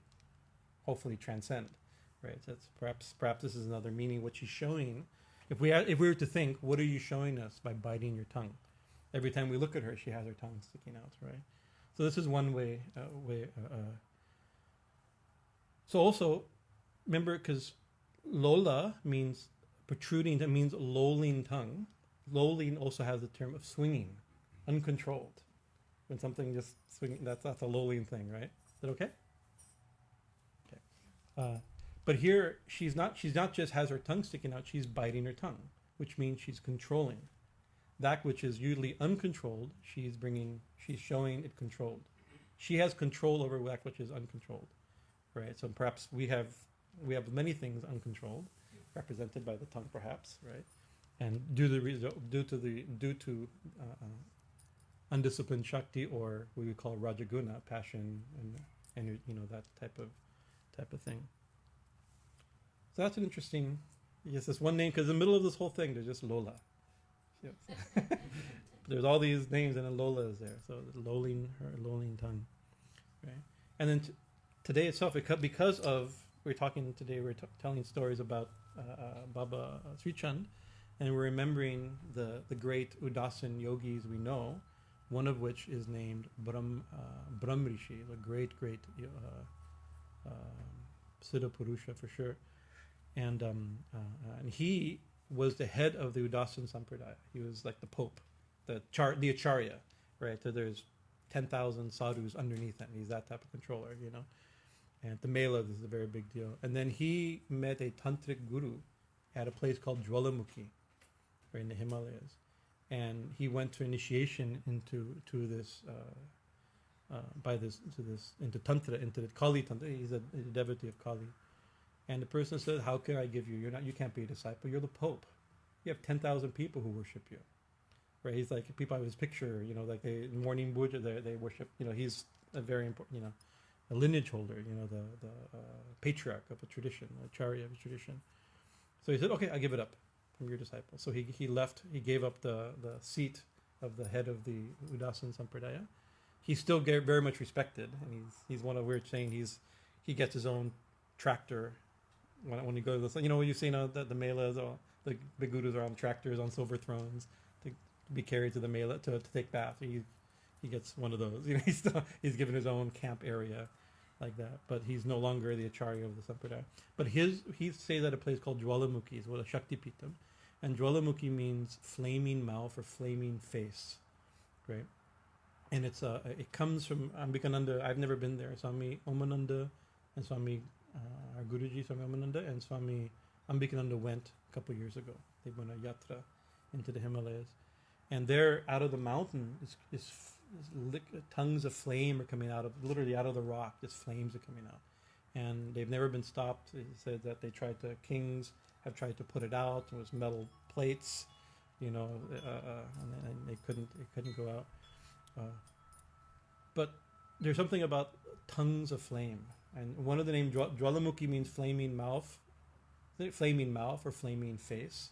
hopefully transcend, right? So that's perhaps this is another meaning. What she's showing, if we were to think, what are you showing us by biting your tongue? Every time we look at her, she has her tongue sticking out, right? So this is one way. So also, remember, because lola means protruding, that means lolling tongue. Lolling also has the term of swinging, uncontrolled. When something just swinging, that's a lolling thing, right? Is that okay? Okay. But here, she's not just has her tongue sticking out, she's biting her tongue, which means she's controlling. That which is usually uncontrolled, she's showing it controlled. She has control over that which is uncontrolled, right? So perhaps we have many things uncontrolled, represented by the tongue, perhaps, right? And due to undisciplined Shakti, or what we call Rajaguna, passion and and that type of thing. So that's an interesting. Yes, this one name because in the middle of this whole thing there's just Lola. Yeah. There's all these names and then Lola is there. So lolling tongue, right? And then today itself, because of we're talking today, we're telling stories about Baba Sri Chand, and we're remembering the great Udasan yogis we know. One of which is named Brahm Rishi, the great Siddha Purusha for sure, and he was the head of the Udasan Sampradaya. He was like the Pope, the Acharya, right? So there's 10,000 sadhus underneath him. He's that type of controller, And the Mela, this is a very big deal. And then he met a tantric guru at a place called Jwalamukhi, right in the Himalayas. And he went to initiation into into tantra, into the Kali tantra. He's a devotee of Kali, and the person said, "How can I give you? You can't be a disciple. You're the Pope. You have 10,000 people who worship you." Right? He's like people have his picture. Like they morning puja, they worship. He's a very important. A lineage holder. The patriarch of a tradition, acharya of a tradition. So he said, "Okay, I give it up from your disciple." So he left. He gave up the seat of the head of the Udasan Sampradaya. He's still very much respected, and he's one of we're saying he gets his own tractor when he goes. When you've seen the melas, or the big gurus are on tractors on silver thrones to be carried to the mela to take bath. He gets one of those. He's given his own camp area like that, but he's no longer the acharya of the sampradaya. But he stays at a place called Jwalamukhi, is what a Shakti Pitam, and Jwalamukhi means flaming mouth or flaming face, right? And it comes from Ambikananda. I've never been there. Swami Omananda and Swami our Guruji Swami Omananda and Swami Ambikananda went a couple of years ago. They went a yatra into the Himalayas, and there out of the mountain is tongues of flame are coming literally out of the rock. Just flames are coming out, and they've never been stopped. They said that kings have tried to put it out. It was metal plates, and they couldn't go out. But there's something about tongues of flame, and one of the names Jwalamukhi means flaming mouth or flaming face,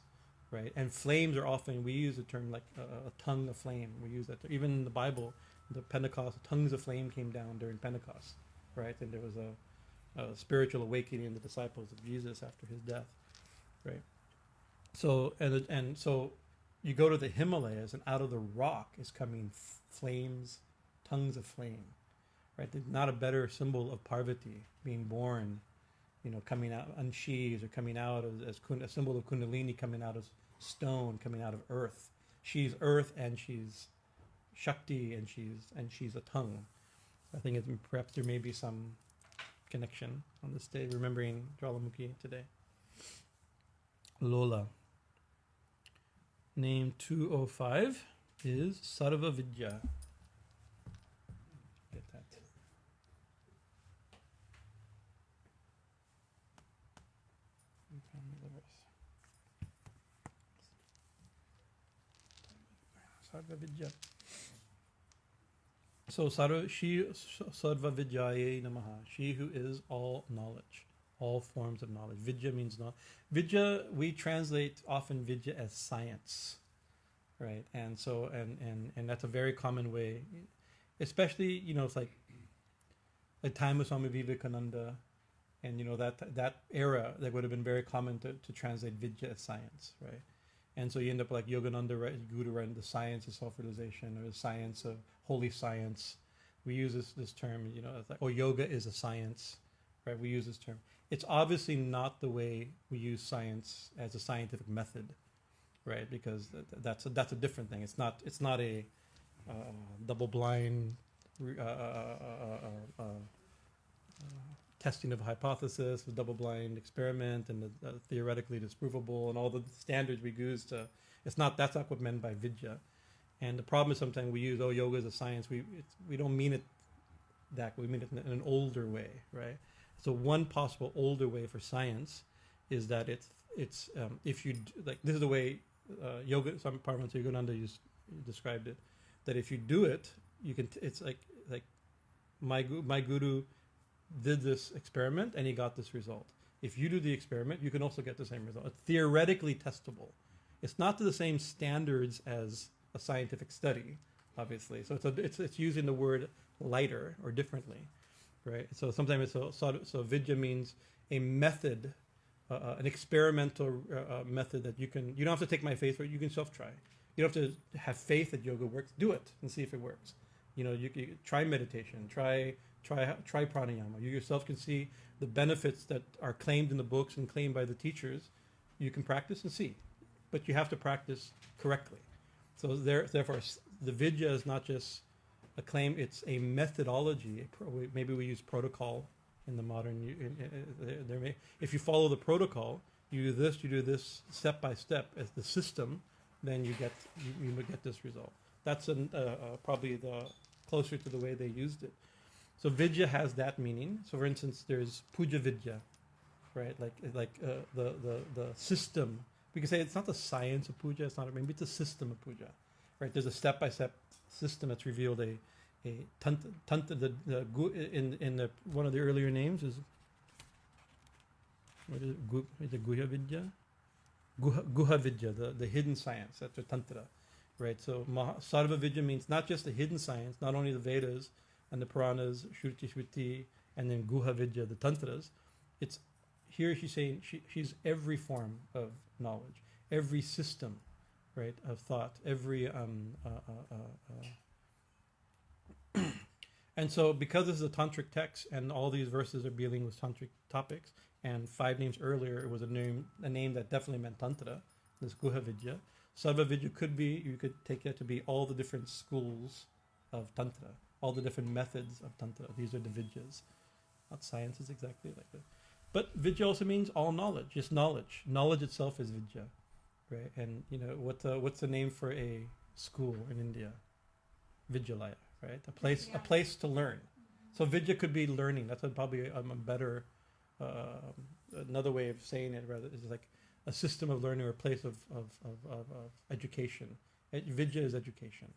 right? And flames are often, we use the term like a tongue of flame. We use that even in the Bible. The Pentecost, tongues of flame came down during Pentecost, right? And there was a spiritual awakening in the disciples of Jesus after his death, right? So and so you go to the Himalayas, and out of the rock is coming flames, tongues of flame, right? There's not a better symbol of Parvati being born, coming out unsheathed, or coming out as a symbol of Kundalini, coming out as stone, coming out of earth. She's earth, and she's Shakti, and she's a tongue. I think perhaps there may be some connection on this day, remembering Jwalamukhi today. Lola. Name 205 is Sarva Vidya. Get that. Sarva Vidya. So Sarva Vidyaye Namaha. She who is all knowledge, all forms of knowledge. Vidya means not. Vidya, we translate often Vidya as science, right? And so and that's a very common way, especially it's like the time of Swami Vivekananda, and that era that would have been very common to translate Vidya as science, right? And so you end up like Yogananda, Guru, writing the science of self-realization, or the science of holy science. We use this term, it's like, yoga is a science, right? We use this term. It's obviously not the way we use science as a scientific method, right? Because that's a different thing. It's not a double-blind testing of a hypothesis, a double-blind experiment, and theoretically disprovable, and all the standards we use to. That's not what meant by Vidya. And the problem is sometimes we use yoga as a science. We don't mean it that way. We mean it in an older way, right? So one possible older way for science is that it's if you like, this is the way yoga. Some Paramahansa Yogananda described it, that if you do it, you can. It's like my guru did this experiment and he got this result. If you do the experiment, you can also get the same result. It's theoretically testable. It's not to the same standards as a scientific study, obviously. So it's using the word lighter or differently, right? So sometimes so vidya means a method, an experimental method that you don't have to take my faith for it. You can self-try. You don't have to have faith that yoga works. Do it and see if it works. You try meditation, try pranayama. You yourself can see the benefits that are claimed in the books and claimed by the teachers. You can practice and see, but you have to practice correctly. So therefore, the vidya is not just a claim; it's a methodology. Maybe we use protocol in the modern. If you follow the protocol, you do this step by step as the system, then you would get this result. That's probably the closer to the way they used it. So vidya has that meaning. So for instance, there's puja vidya, right? Like the system. We can say it's not the science of puja. It's not. Maybe it's a system of puja, right? There's a step-by-step system that's revealed. In one of the earlier names is what is it? Is it Guhya Vidya? Guha Vidya, the hidden science. That's a tantra, right? So Sarva Vidya means not just the hidden science, not only the Vedas and the Puranas, Shruti Smriti, and then Guha Vidya, the tantras. It's here she's saying she's every form of knowledge, every system, right, of thought, every and so because this is a tantric text and all these verses are dealing with tantric topics, and 5 names earlier it was a name that definitely meant tantra, this Guha Vidya. Sarva Vidya you could take it to be all the different schools of tantra, all the different methods of tantra. These are the vidyas. Not sciences exactly like that. But vidya also means all knowledge, just knowledge. Knowledge itself is vidya, right? And what's the name for a school in India? Vidyalaya, right? A place to learn. So vidya could be learning. That's probably a better another way of saying it. Rather, is like a system of learning or a place of education. Vidya is education,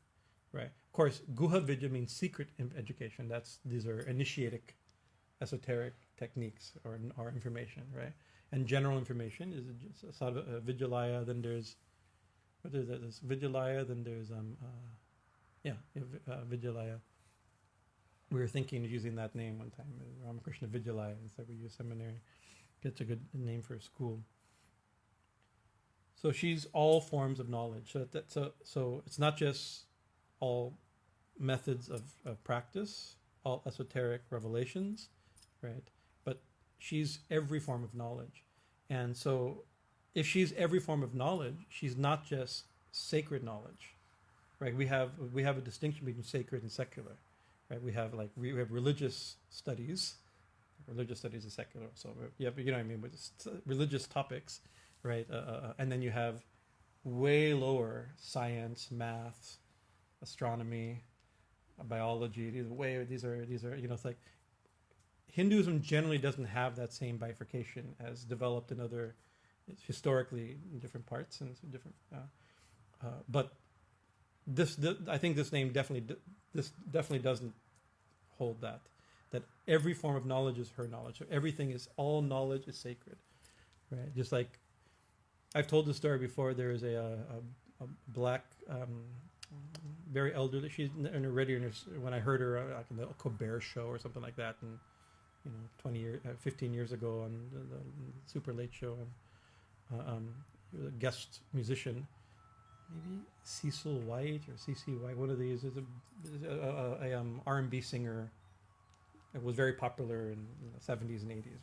right? Of course, Guha Vidya means secret education. These are initiatic, esoteric techniques or information, right? And general information is just Vidyalaya. Then there's there's Vidyalaya. Then there's Vidyalaya. We were thinking of using that name one time, Ramakrishna Vidyalaya, instead we use seminary. It's a good name for a school. So she's all forms of knowledge. So it's not just all methods of practice, all esoteric revelations, right? But she's every form of knowledge. And so if she's every form of knowledge, she's not just sacred knowledge, right? We have a distinction between sacred and secular, right? We have religious studies. Religious studies is secular, so you know what I mean, but religious topics, right? And then you have way lower science, math, astronomy, biology. These are it's like Hinduism generally doesn't have that same bifurcation as developed in other historically in different parts and different. But I think this name definitely doesn't hold that every form of knowledge is her knowledge. So all knowledge is sacred, right? Just like I've told the story before. There is a black, very elderly. She's already when I heard her like in the Colbert Show or something like that, and 15 years ago on the Super Late Show, and he was a guest musician. Maybe Cecil White or CC White, one of these is a R&B singer. It was very popular in the 70s and 80s,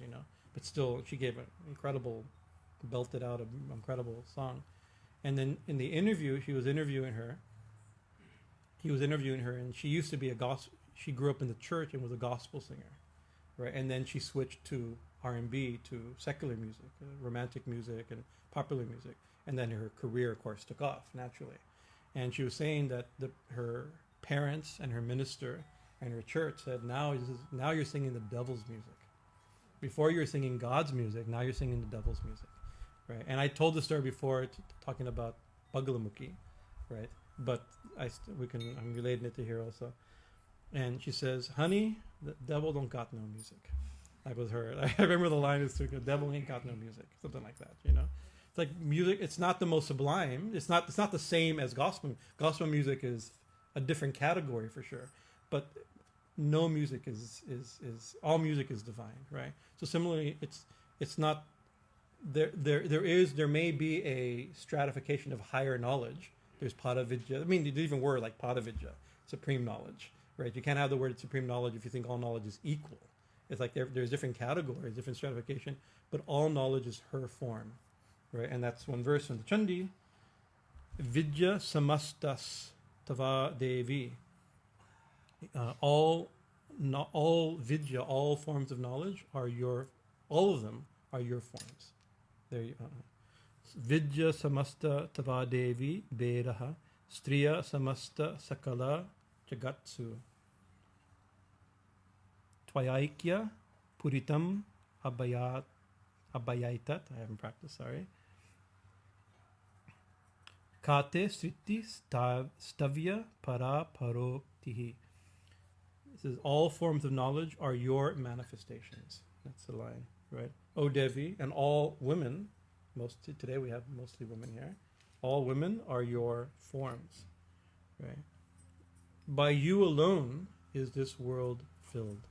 but still she gave an incredible, belted out an incredible song. And then in the interview, he was interviewing her, and she used to be she grew up in the church and was a gospel singer, right? And then she switched to R&B, to secular music, romantic music and popular music. And then her career, of course, took off naturally. And she was saying that her parents and her minister and her church said, now you're singing the devil's music. Before you were singing God's music, now you're singing the devil's music, right? And I told the story before, talking about Bagalamukhi, right? But I'm relating it to here also. and she says, "Honey, the devil don't got no music." That was her. I remember the line is, "The devil ain't got no music," something like that. You know, it's like music. It's not the most sublime. It's not the same as gospel. Gospel music is a different category for sure, but no music is all music is divine, right? So similarly, it's not there may be a stratification of higher knowledge. There's Padavidya. I mean, there's even word like Padavidya, supreme knowledge, right? You can't have the word supreme knowledge if you think all knowledge is equal. It's like there's different categories, different stratification, but all knowledge is her form, right? And that's one verse from the Chandi. Vidya samastas tava devi. All vidya, all forms of knowledge all of them are your forms. There you Vidya samasta tava devi bedaha striya samasta sakala jagatsu twayaikya puritam abhayaitat. I haven't practiced, sorry. Kate sriti stavya para paroktihi. This is all forms of knowledge are your manifestations. That's the line, right? O Devi, and all women, today we have mostly women here, all women are your forms, right? By you alone is this world filled.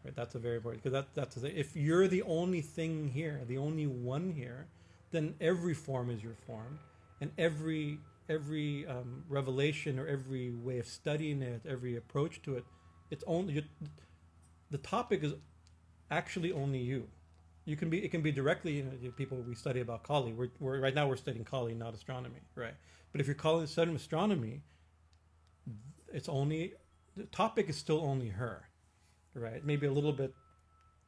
Right? That's a very important, because that's if you're the only thing here, the only one here, then every form is your form, and every revelation or every way of studying it, every approach to it, it's only the topic is actually only you. It can be directly, people we study about Kali. We're right now we're studying Kali, not astronomy, right? But if you're studying astronomy, it's only the topic is still only her, right? Maybe a little bit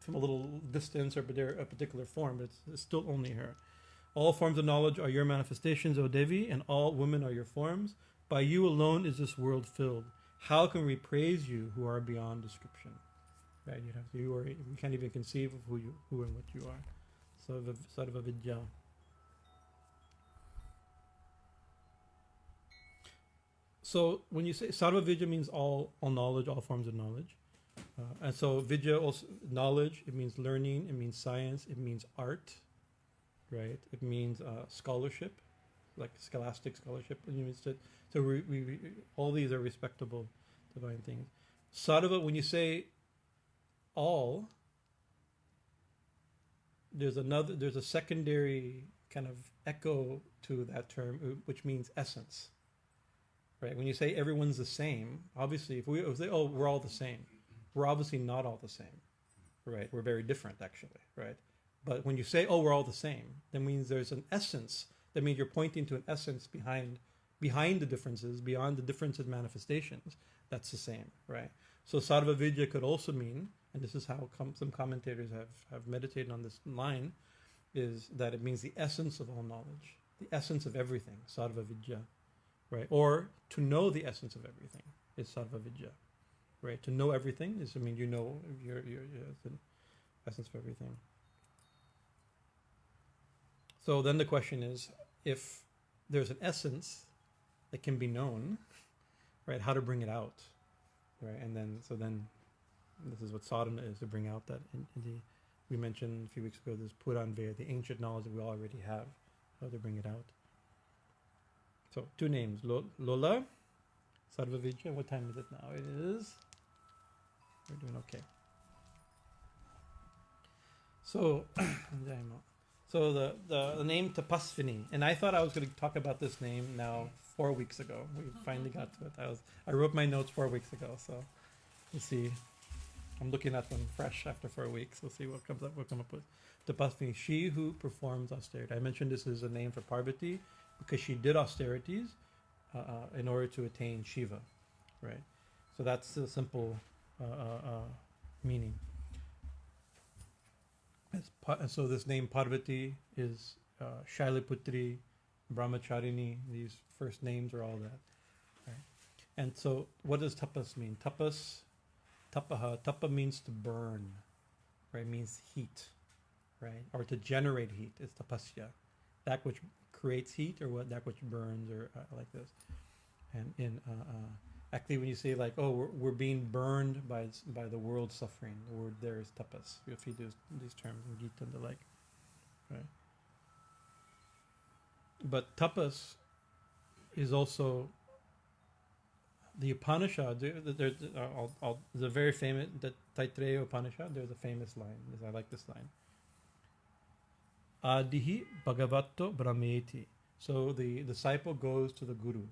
from a little distance or a particular form, but it's still only her. All forms of knowledge are your manifestations, O Devi, and all women are your forms. By you alone is this world filled. How can we praise you who are beyond description? Right? You can't even conceive of who and what you are. So Sarva Vidya. So when you say Sarva Vidya means all knowledge, all forms of knowledge. And so Vidya also knowledge, it means learning, it means science, it means art, right? It means scholarship, like scholastic scholarship. So we all these are respectable divine things. Sarva, when you say all, there's a secondary kind of echo to that term, which means essence, right? When you say everyone's the same, obviously, if we say, oh, we're all the same, we're obviously not all the same, right? We're very different, actually, right? But when you say, oh, we're all the same, that means there's an essence. That means you're pointing to an essence behind the differences, beyond the differences manifestations. That's the same, right? So Sarva Vidya could also mean, and this is how some commentators have meditated on this line, is that it means the essence of all knowledge, the essence of everything, Sarva Vidya, right? Or to know the essence of everything is Sarva Vidya, right? To know everything is, you know, you're the essence of everything. So then the question is, if there's an essence that can be known, right, how to bring it out, right? And then this is what sadhana is, to bring out that. We mentioned a few weeks ago this Puranveya, the ancient knowledge that we already have, how to bring it out. So 2 names, Lola, Sarva Vidya. What time is it now? We're doing okay. So, so the name Tapasvini, and I thought I was going to talk about this name now 4 weeks ago. We finally got to it. I wrote my notes 4 weeks ago, so we'll see. I'm looking at them fresh after 4 weeks. We'll see what comes up. We'll come up with Tapasvini, she who performs austerity. I mentioned this is a name for Parvati because she did austerities in order to attain Shiva, right? So that's the simple meaning. So this name Parvati is Shailiputri, Brahmacharini. These first names are all that, right? And so what does tapas mean? Tapa means to burn, right? It means heat, right? Or to generate heat is tapasya. That which creates heat, or that which burns, or like this. And Actually, when you say like, oh, we're being burned by the world suffering, the word there is tapas. If you use these terms in Gita and the like, right? But tapas is also the Upanishad. There's the very famous the Taittiriya Upanishad. There's a famous line. I like this line. Adihi Bhagavato Brahmeti. So the disciple goes to the guru,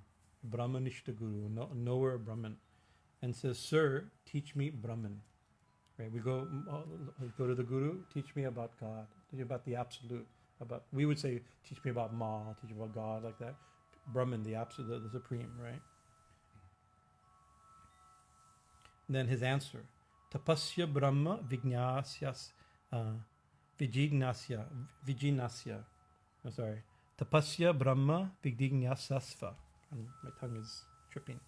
Brahmanishta guru, knower Brahman, and says, "Sir, teach me Brahman." Right? We go to the guru, teach me about God, teach me about the absolute. We would say, teach me about Ma, teach me about God, like that. Brahman, the absolute, the supreme, right? And then his answer, Tapasya Brahma Vijnasyas Vijinasya. I'm sorry. Tapasya Brahma Vijnasasva. My tongue is tripping.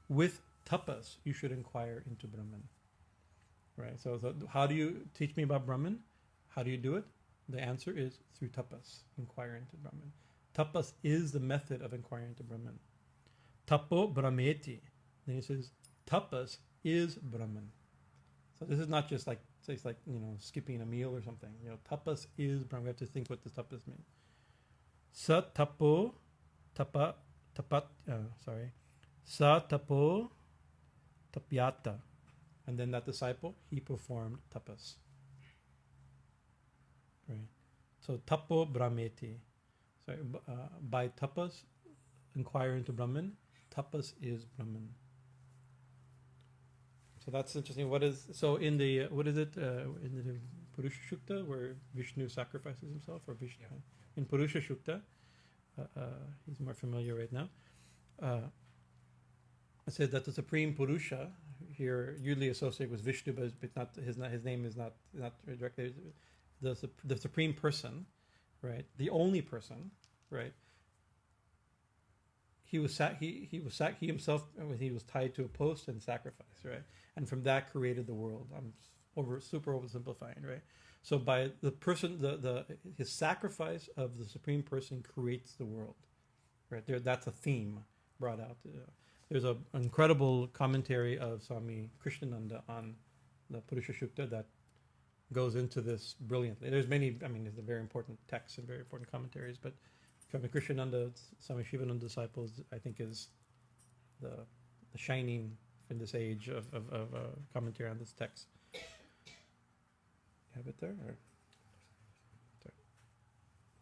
With tapas, you should inquire into Brahman. Right? So how do you teach me about Brahman? How do you do it? The answer is through tapas. Inquire into Brahman. Tapas is the method of inquiring into Brahman. Tapo Brahmeti. Then he says, tapas is Brahman. So this is not just like, it's like, skipping a meal or something. Tapas is Brahman. We have to think what this tapas means. Sa tapo tapyata. And then that disciple, he performed tapas. Right. So tapo brahmeti. So by tapas, inquire into Brahman. Tapas is Brahman. So that's interesting. In the Purusha Shukta, where Vishnu sacrifices himself, or Vishnu in Purusha Shukta, he's more familiar right now. It says that the supreme Purusha here usually associated with Vishnu, but not his name is not directly the supreme person, right? The only person, right? He himself was tied to a post and sacrificed, right? And from that created the world. I'm super oversimplifying, right? So by the person, his sacrifice of the supreme person creates the world, right? That's a theme brought out. There's an incredible commentary of Swami Krishnananda on the Purusha Shukta that goes into this brilliantly. There's a very important text and very important commentaries, but Swami Krishnananda, Swami Shivananda disciples, I think is the shining in this age of commentary on this text. You have it there? Or?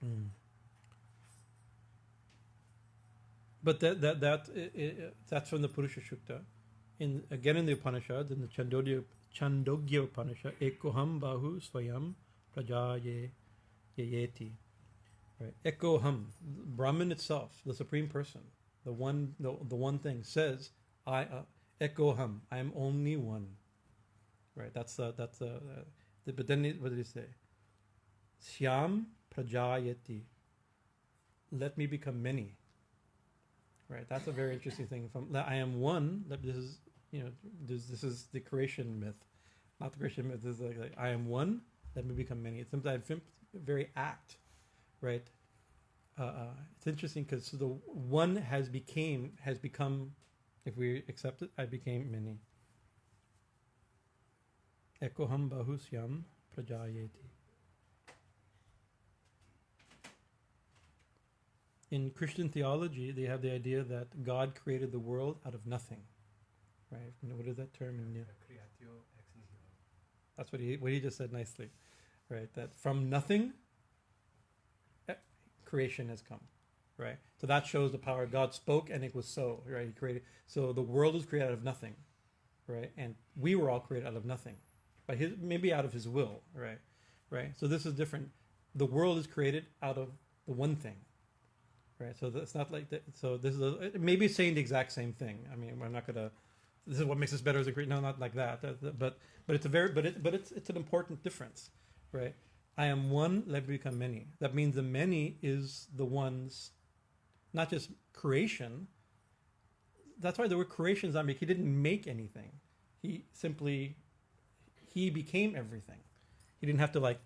Mm. But that's from the Purusha Shukta. Again in the Upanishad, in the Chandogya Upanishad, Ekoham Bahu Swayam Praja Yeti. Right. Ekoham, Brahman itself, the supreme person, the one thing says, Ekoham, I am only one. Right. But then what did he say? Syam Prajayati. Let me become many. Right. That's a very interesting thing. I am one. This is the creation myth, not the creation myth. This is like I am one. Let me become many. It's something very act. Right. It's interesting because the one has become, if we accept it, I became many. Ekoham bahusyam prajayeti. In Christian theology, they have the idea that God created the world out of nothing. Right? What is that term? Creatio ex nihilo. That's what he just said nicely. Right? That from nothing, creation has come. Right? So that shows the power. God spoke and it was so. Right? He created. So the world was created out of nothing. Right? And we were all created out of nothing. By maybe out of his will. Right? Right? So this is different. The world is created out of the one thing. Right, so it's not like that. So this is maybe saying the exact same thing. I mean, we're not gonna. This is what makes us better as a Greek. No, not like that. But it's it's an important difference, right? I am one. Let me become many. That means the many is the ones, not just creation. That's why the word creation is not make. He didn't make anything. He became everything. He didn't have to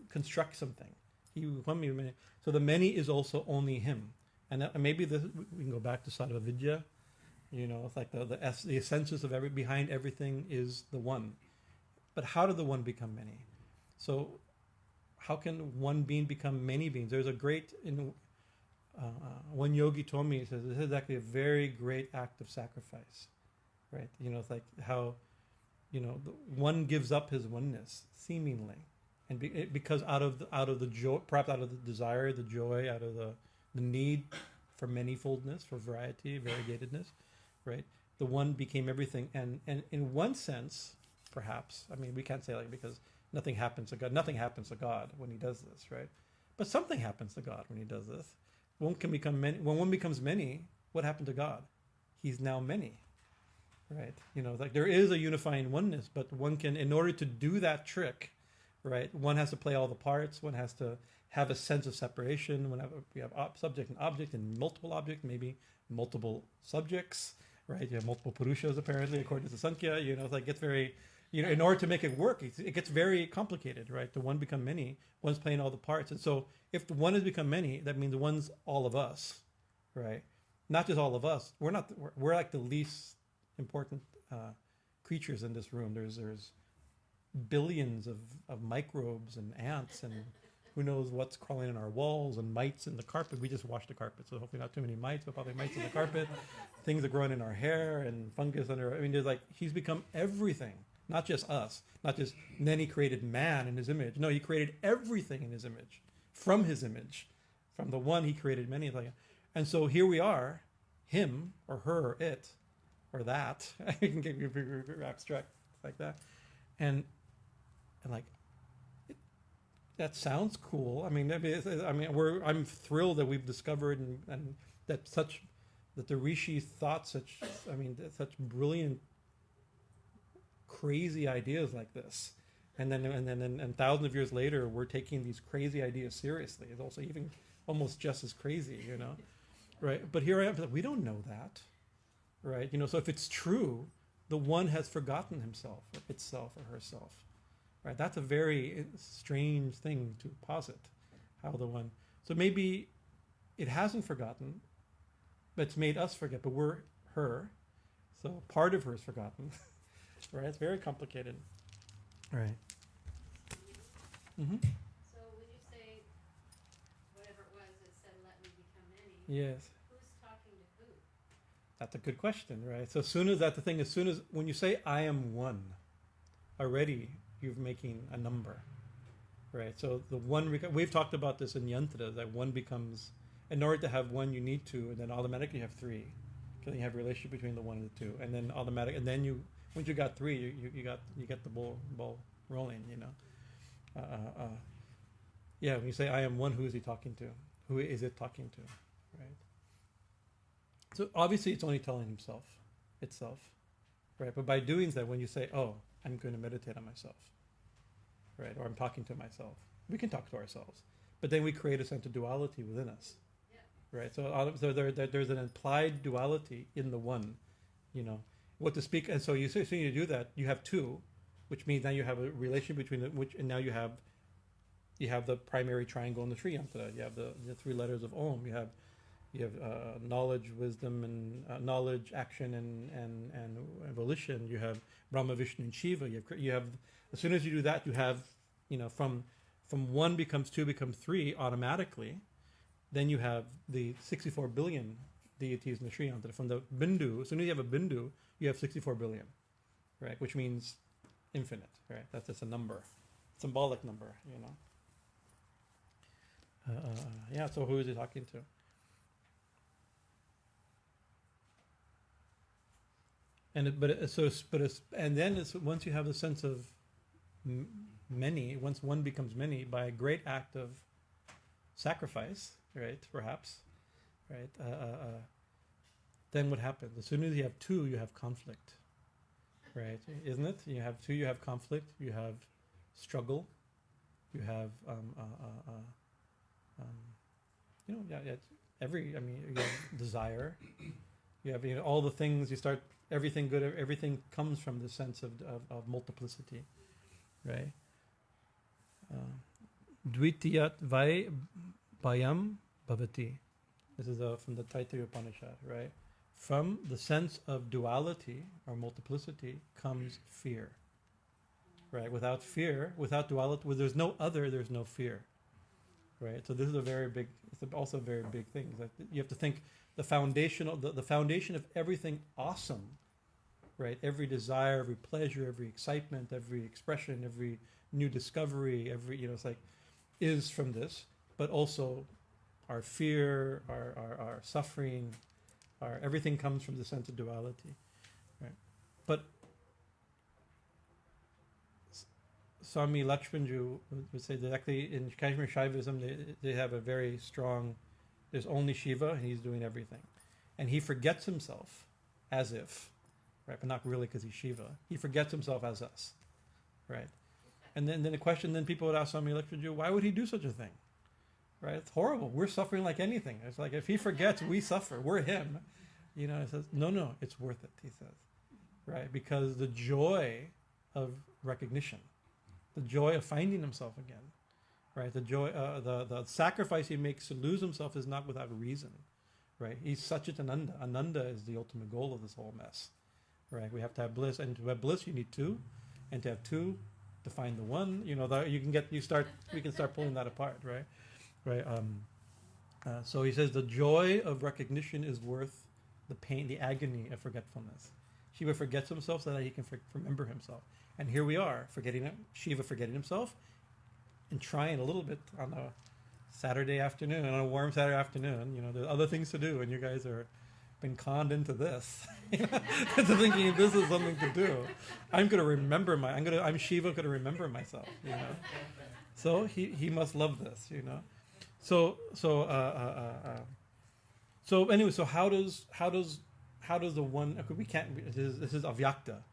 construct something. So the many is also only him. And maybe we can go back to Sattva Vidya, It's like the essence of behind everything is the one. But how did the one become many? So how can one being become many beings? There's a great one yogi told me, he says this is actually a very great act of sacrifice, right? It's like how the one gives up his oneness seemingly, and because out of the joy, perhaps out of the desire, the joy, out of the need for manyfoldness, for variety, variegatedness, right? The one became everything, and in one sense, perhaps, I mean, we can't say like, because nothing happens to God when he does this, right? But something happens to God when he does this. One can become many. When one becomes many, what happened to God? He's now many, right? Like there is a unifying oneness, but one can, in order to do that trick, right? One has to play all the parts. One has to have a sense of separation. We have subject and object and multiple objects, maybe multiple subjects, right? You have multiple purushas apparently, according to Sankhya. It's like it's very, in order to make it work, it gets very complicated, right? The one become many, one's playing all the parts. And so if the one has become many, that means one's all of us, right? Not just all of us. We're like the least important creatures in this room. There's billions of microbes and ants and who knows what's crawling in our walls and mites in the carpet. We just washed the carpet, so hopefully not too many mites, but probably mites in the carpet. Things are growing in our hair and fungus under. I mean, there's like, he's become everything. Not just us, not just, and then he created man in his image. No, he created everything in his image, from his image. From the one he created many. And so here we are, him or her or it or that. You can get abstract like that. And like, that sounds cool. I mean, I'm thrilled that we've discovered and that the rishis thought such brilliant, crazy ideas like this, and then thousands of years later, we're taking these crazy ideas seriously. It's also even almost just as crazy, right? But here I am, we don't know that, right? So if it's true, the one has forgotten himself, itself, or herself, right? That's a very strange thing to posit. How the one, so maybe it hasn't forgotten, but it's made us forget. But we're her, so part of her is forgotten. Right, it's very complicated. Right. Mm-hmm. So when you say whatever it was that said let me become many, Yes, who's talking to who? that's a good question, right? So when you say I am one, already you're making a number, right? So the one, we've talked about this in Yantra, that one becomes, in order to have one, you need two, and then automatically you have three, because you have a relationship between the one and the two, and then once you got three, you get the ball rolling, Yeah, when you say I am one, who is he talking to? Who is it talking to, right? So obviously it's only telling itself, right? But by doing that, when you say, oh, I'm going to meditate on myself, right? Or I'm talking to myself, we can talk to ourselves, but then we create a sense of duality within us, right? So there's an implied duality in the one, what to speak. And so you do that, you have two, which means now you have a relation between and now you have the primary triangle in the Sri Yantra. You have the three letters of Om. You have knowledge, wisdom, and knowledge, action, and volition. You have Brahma, Vishnu, and Shiva. You have as soon as you do that, you have from one becomes two, becomes three automatically. Then you have the 64 billion deities in the Sri Yantra. From the Bindu, as soon as you have a Bindu, you have 64 billion, right? Which means infinite, right? That's just a number, symbolic number, Yeah. So who is he talking to? And then once you have the sense of many, once one becomes many by a great act of sacrifice, right? Perhaps, right? Then what happens? As soon as you have two, you have conflict, right? Isn't it? You have two, you have conflict, you have struggle, you have you have desire, you have all the things. You start everything good. Everything comes from the sense of multiplicity, right? Dvitiyat vai bhayam bhavati. This is from the Taittiriya Upanishad, right? From the sense of duality or multiplicity comes fear. Right? Without fear, without duality, where there's no other, there's no fear. Right? So this is it's also a very big thing. That you have to think the foundation of everything awesome, right? Every desire, every pleasure, every excitement, every expression, every new discovery, it's like, is from this, but also our fear, our suffering, everything comes from the sense of duality, right? But Swami Lakshmanju would say that actually in Kashmir Shaivism they have a very strong, there's only Shiva and he's doing everything. And he forgets himself as if, right, but not really because he's Shiva. He forgets himself as us, right? And then the question, then people would ask Swami Lakshmanju, why would he do such a thing? Right? It's horrible. We're suffering like anything. It's like if he forgets, we suffer. We're him. He says, no, it's worth it, he says. Right? Because the joy of recognition, the joy of finding himself again, right? The joy, the sacrifice he makes to lose himself is not without reason, right? He's Satchit Ananda. Ananda is the ultimate goal of this whole mess, right? We have to have bliss, and to have bliss, you need two, and to have two, to find the one, we can start pulling that apart, right? Right. So he says the joy of recognition is worth the pain, the agony of forgetfulness. Shiva forgets himself so that he can remember himself. And here we are, Shiva forgetting himself, and trying a little bit on a Saturday afternoon, on a warm Saturday afternoon. There's other things to do, and you guys are been conned into this, into thinking this is something to do. I'm going to remember I'm Shiva, going to remember myself. So he must love this. So anyway, so how does the one? We can't. This is avyakta,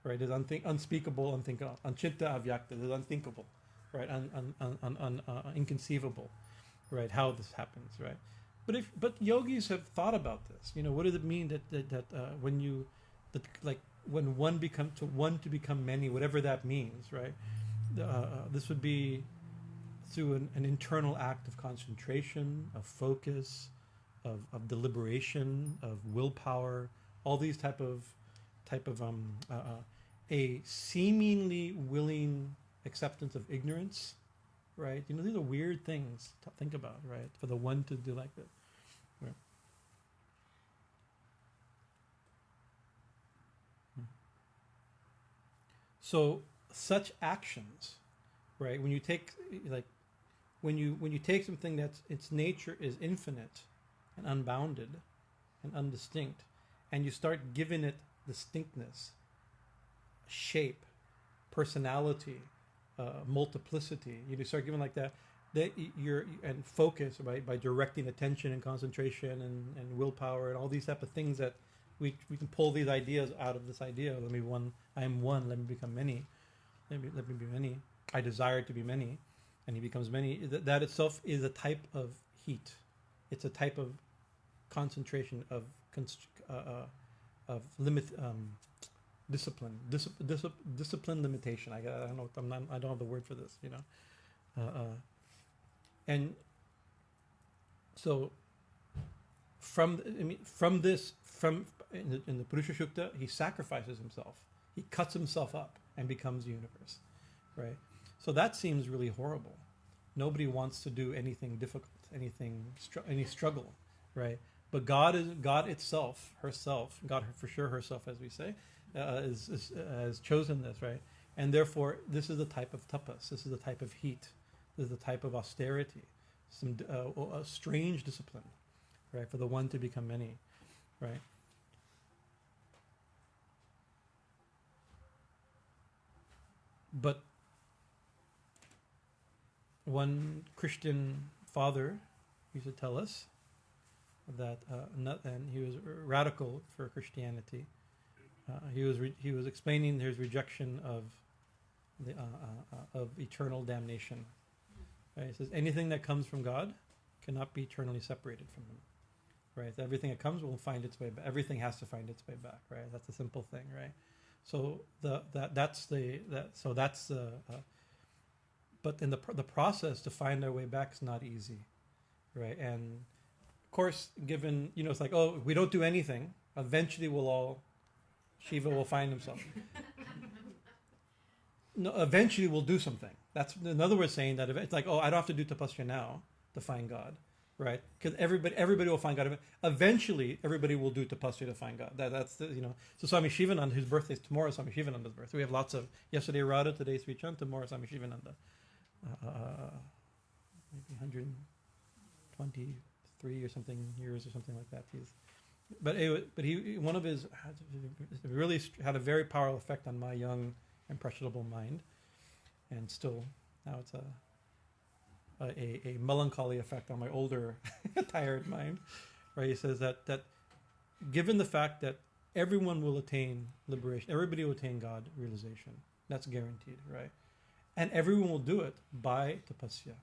right? It's unspeakable, unthinkable, anchinta avyakta. This is unthinkable, right? Inconceivable, right? How this happens, right? But yogis have thought about this. What does it mean that when one to become many, whatever that means, right? This would be through an internal act of concentration, of focus, of deliberation, of willpower, all these type of a seemingly willing acceptance of ignorance, right? These are weird things to think about, right? For the one to do like this. Right? So such actions, right? When you take when you take something that's its nature is infinite and unbounded and undistinct, and you start giving it distinctness, shape, personality, multiplicity, you start giving like that and focus, right, by directing attention and concentration and willpower and all these type of things that we can pull these ideas out of this idea. Let me one, I am one, let me become many. Let me be many. I desire to be many, and he becomes many. That itself is a type of heat. It's a type of concentration of discipline, discipline limitation. I don't know. I don't have the word for this. And so from this in the Purusha Sukta, he sacrifices himself. He cuts himself up and becomes the universe, right? So that seems really horrible. Nobody wants to do anything difficult, any struggle, right? But God itself, herself, God for sure herself, as we say, has chosen this, right? And therefore, this is the type of tapas. This is the type of heat. This is the type of austerity, a strange discipline, right? For the one to become many, right? But one Christian father used to tell us that, and he was radical for Christianity. He was explaining his rejection of eternal damnation. Right? He says anything that comes from God cannot be eternally separated from Him. Right? Everything that comes will find its way back. Everything has to find its way back. Right? That's a simple thing. Right? So but in the process to find our way back is not easy, right? And of course, given it's like, oh, we don't do anything, Eventually, Shiva will find himself. No, eventually we'll do something. That's another way of saying that. It's like, oh, I don't have to do tapasya now to find God, right? Because everybody will find God. Eventually, everybody will do tapasya to find God. That's the, So Swami Shivananda, whose birthday is tomorrow, is Swami Shivananda's birthday. We have lots of yesterday Radha, today Sri Chand, tomorrow Swami Shivananda. Maybe 123 or something years or something like that. He one of his really had a very powerful effect on my young impressionable mind, and still now it's a melancholy effect on my older tired mind, right? He says that given the fact that everyone will attain liberation, everybody will attain God realization, that's guaranteed, right? And everyone will do it by tapasya,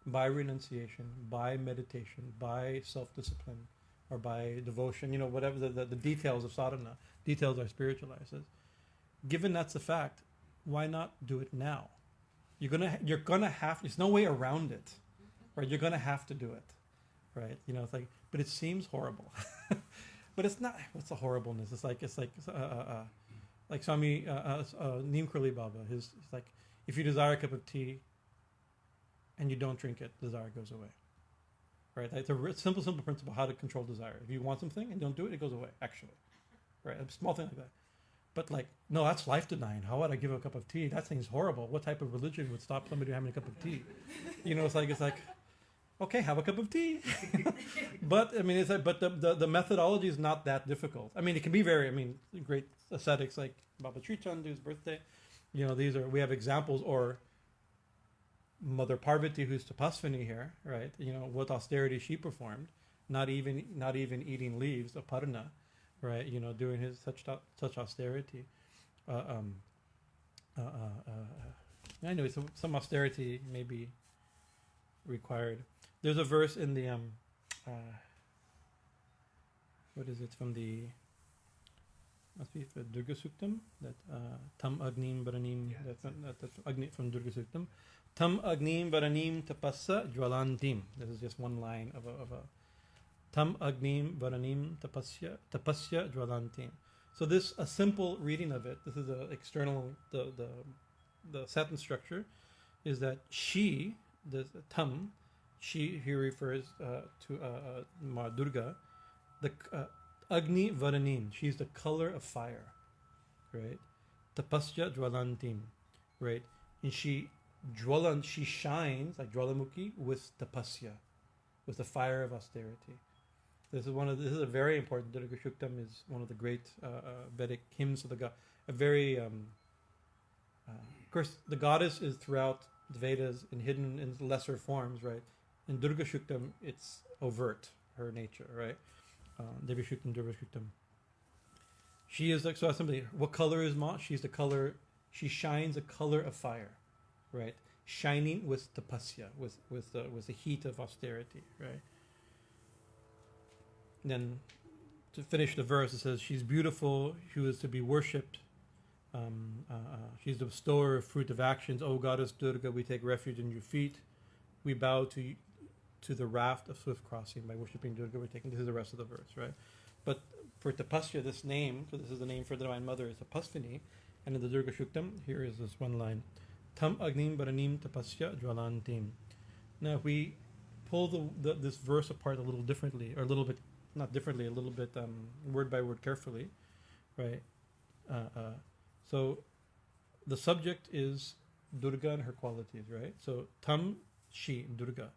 by renunciation, by meditation, by self-discipline, or by devotion, whatever the details of sadhana, details are spiritualized. Given that's a fact, why not do it now? You're gonna have. There's no way around it, right? You're gonna have to do it, right? It's like, but it seems horrible, but it's not. What's the horribleness? It's like Swami Neem Kurli Baba. It's like, if you desire a cup of tea, and you don't drink it, desire goes away, right? It's a simple principle how to control desire. If you want something and don't do it, it goes away. Actually, right? A small thing like that. But no, that's life denying. How would I give a cup of tea? That thing's horrible. What type of religion would stop somebody having a cup of tea? It's like, okay, have a cup of tea. But the methodology is not that difficult. It can be great ascetics like Baba Sri Chandu's birthday. We have examples, or Mother Parvati, who's Tapasvini here, right? What austerity she performed, not even eating leaves, aparna. Right, doing his such austerity. Anyway, some austerity may be required. There's a verse in the what is it, from the, must be the Durga Suktam, that tam agnim varanim, that's agni from Durga Suktam. Tam agnim varanim tapassa jwalantim. This is just one line of a Tam agnim varanim tapasya jwalantim. So this, a simple reading of it, this is the external, the sentence structure, is that she, the tam, she, he refers to Ma Durga, the agni varanim, she's the color of fire, right? Tapasya jwalantim, right? And she shines like Jwalamukhi with tapasya, with the fire of austerity. This is a very important. Durga Shuktam is one of the great Vedic hymns of the god. A very, of course, the goddess is throughout the Vedas and hidden in lesser forms, right? In Durga Shuktam, it's overt, her nature, right? Devi Shuktam, Durga Shuktam. She is like, so simply, what color is Ma? She's the color. She shines a color of fire, right? Shining with tapasya, with the heat of austerity, right? Then, to finish the verse, it says, she's beautiful, she is to be worshipped. She's the bestower of fruit of actions. O Goddess Durga, we take refuge in your feet. We bow to the raft of swift crossing. By worshipping Durga, this is the rest of the verse, right? But for tapasya, this name, so this is the name for the Divine Mother, is Tapasvini. And in the Durga Shuktam, here is this one line. Tam agnim baranim tapasya jwalantim. Now, if we pull this verse apart a little differently, or a little bit, not differently, a little bit word by word carefully, right? So the subject is Durga and her qualities, right? So tam, she, Durga.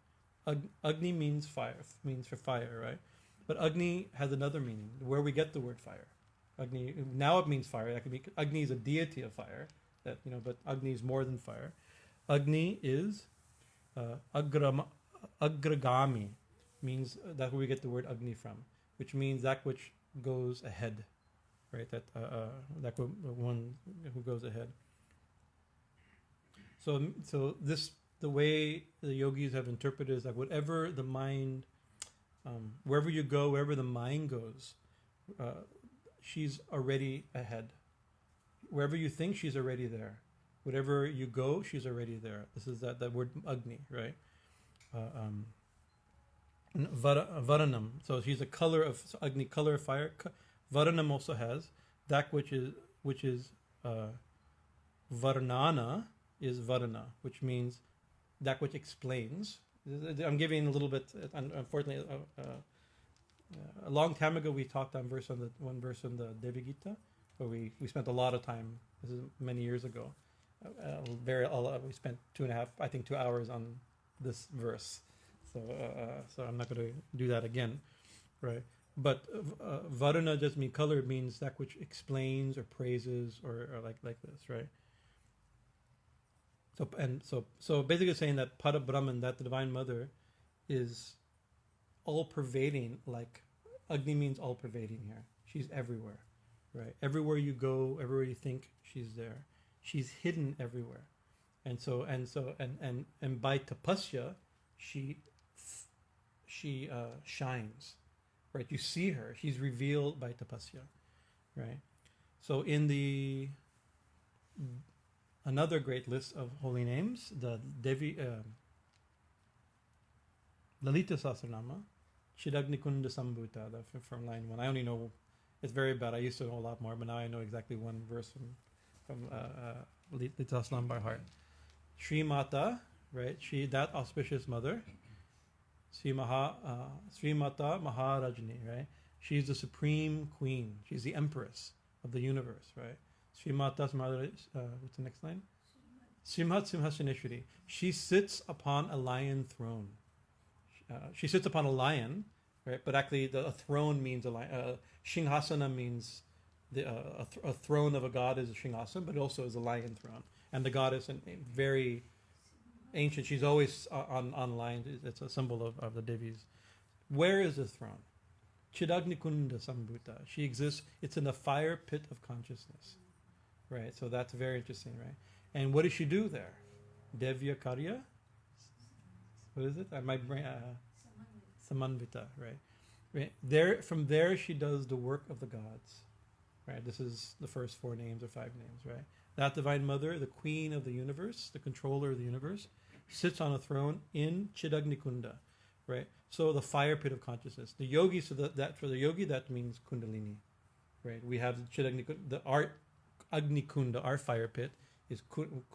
Agni means fire, means for fire, right? But Agni has another meaning, where we get the word fire. Agni, now it means fire. That could be, Agni is a deity of fire, but Agni is more than fire. Agni is agragami, means that's where we get the word Agni from, which means that which goes ahead, right? That one who goes ahead. So this, the way the yogis have interpreted is like whatever the mind, wherever you go, wherever the mind goes, she's already ahead. Wherever you think, she's already there. Whatever you go, she's already there. This is that word Agni, right? Varanam. So she's a color of Agni, color of fire. Varanam also has that which is Varnana is Varana, which means that which explains. I'm giving a little bit. Unfortunately, a long time ago we talked on one verse on the Devi Gita, where we spent a lot of time. This is many years ago. We spent 2 hours on this verse. So I'm not going to do that again, right? But Varuna just mean color, means that which explains or praises or like this, right? So basically saying that Para Brahman, that the Divine Mother, is all pervading. Like Agni means all pervading here. She's everywhere, right? Everywhere you go, everywhere you think, she's there. She's hidden everywhere, and by tapasya, she shines, right? You see her. She's revealed by tapasya, right? So in the another great list of holy names, the Devi Lalita Sahasranama, Chidagnikunda Sambhuta, from line 1. I only know, it's very bad. I used to know a lot more, but now I know exactly one verse from Lalita Sahasranama by heart. Sri Mata, right? That auspicious mother. Sri Mata Maharajini, right? She's the supreme queen. She's the empress of the universe, right? Sri Mata what's the next line? Srimhat Simhasaneshwari. She sits upon a lion throne. She sits upon a lion, right? But actually, a throne means a lion. Shinghasana means a throne of a god is a Shinghasana, but it also is a lion throne. And the goddess, very ancient, she's always on lions. It's a symbol of the Devis. Where is the throne? Chidagnikunda Sambhuta. She exists. It's in the fire pit of consciousness, right? So that's very interesting, right? And what does she do there? Devya Karya? What is it? My brain. Samanvita, right? From there, she does the work of the gods, right? This is the first 4 names or 5 names, right? That Divine Mother, the Queen of the universe, the controller of the universe, sits on a throne in Chidagnikunda, right? So the fire pit of consciousness. The yogi, so that for the yogi, that means Kundalini, right? We have Chidagnikunda, our Agnikunda, our fire pit is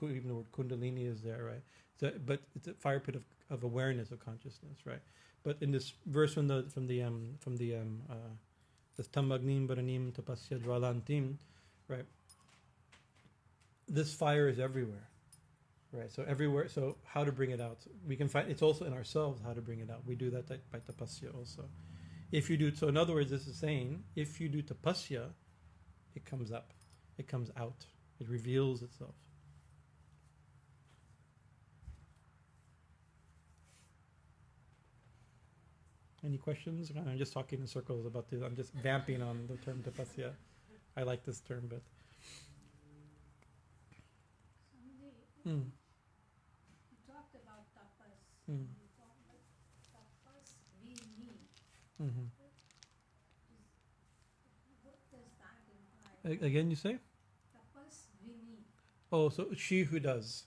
even the word Kundalini is there, right? So, but it's a fire pit of awareness of consciousness, right? But in this verse from the Tamagnim Baranim Tapasya Dvalantim, right? This fire is everywhere, right? So everywhere. So how to bring it out? We can find. It's also in ourselves how to bring it out. We do that by tapasya also. If you do so, in other words, this is saying if you do tapasya, it comes up, it comes out, it reveals itself. Any questions? I'm just talking in circles about this. I'm just vamping on the term tapasya. I like this term, but. You talked about tapas. You talked about tapas we need. Mm-hmm. What does that imply? Again, you say? Tapas we need. Oh, so she who does,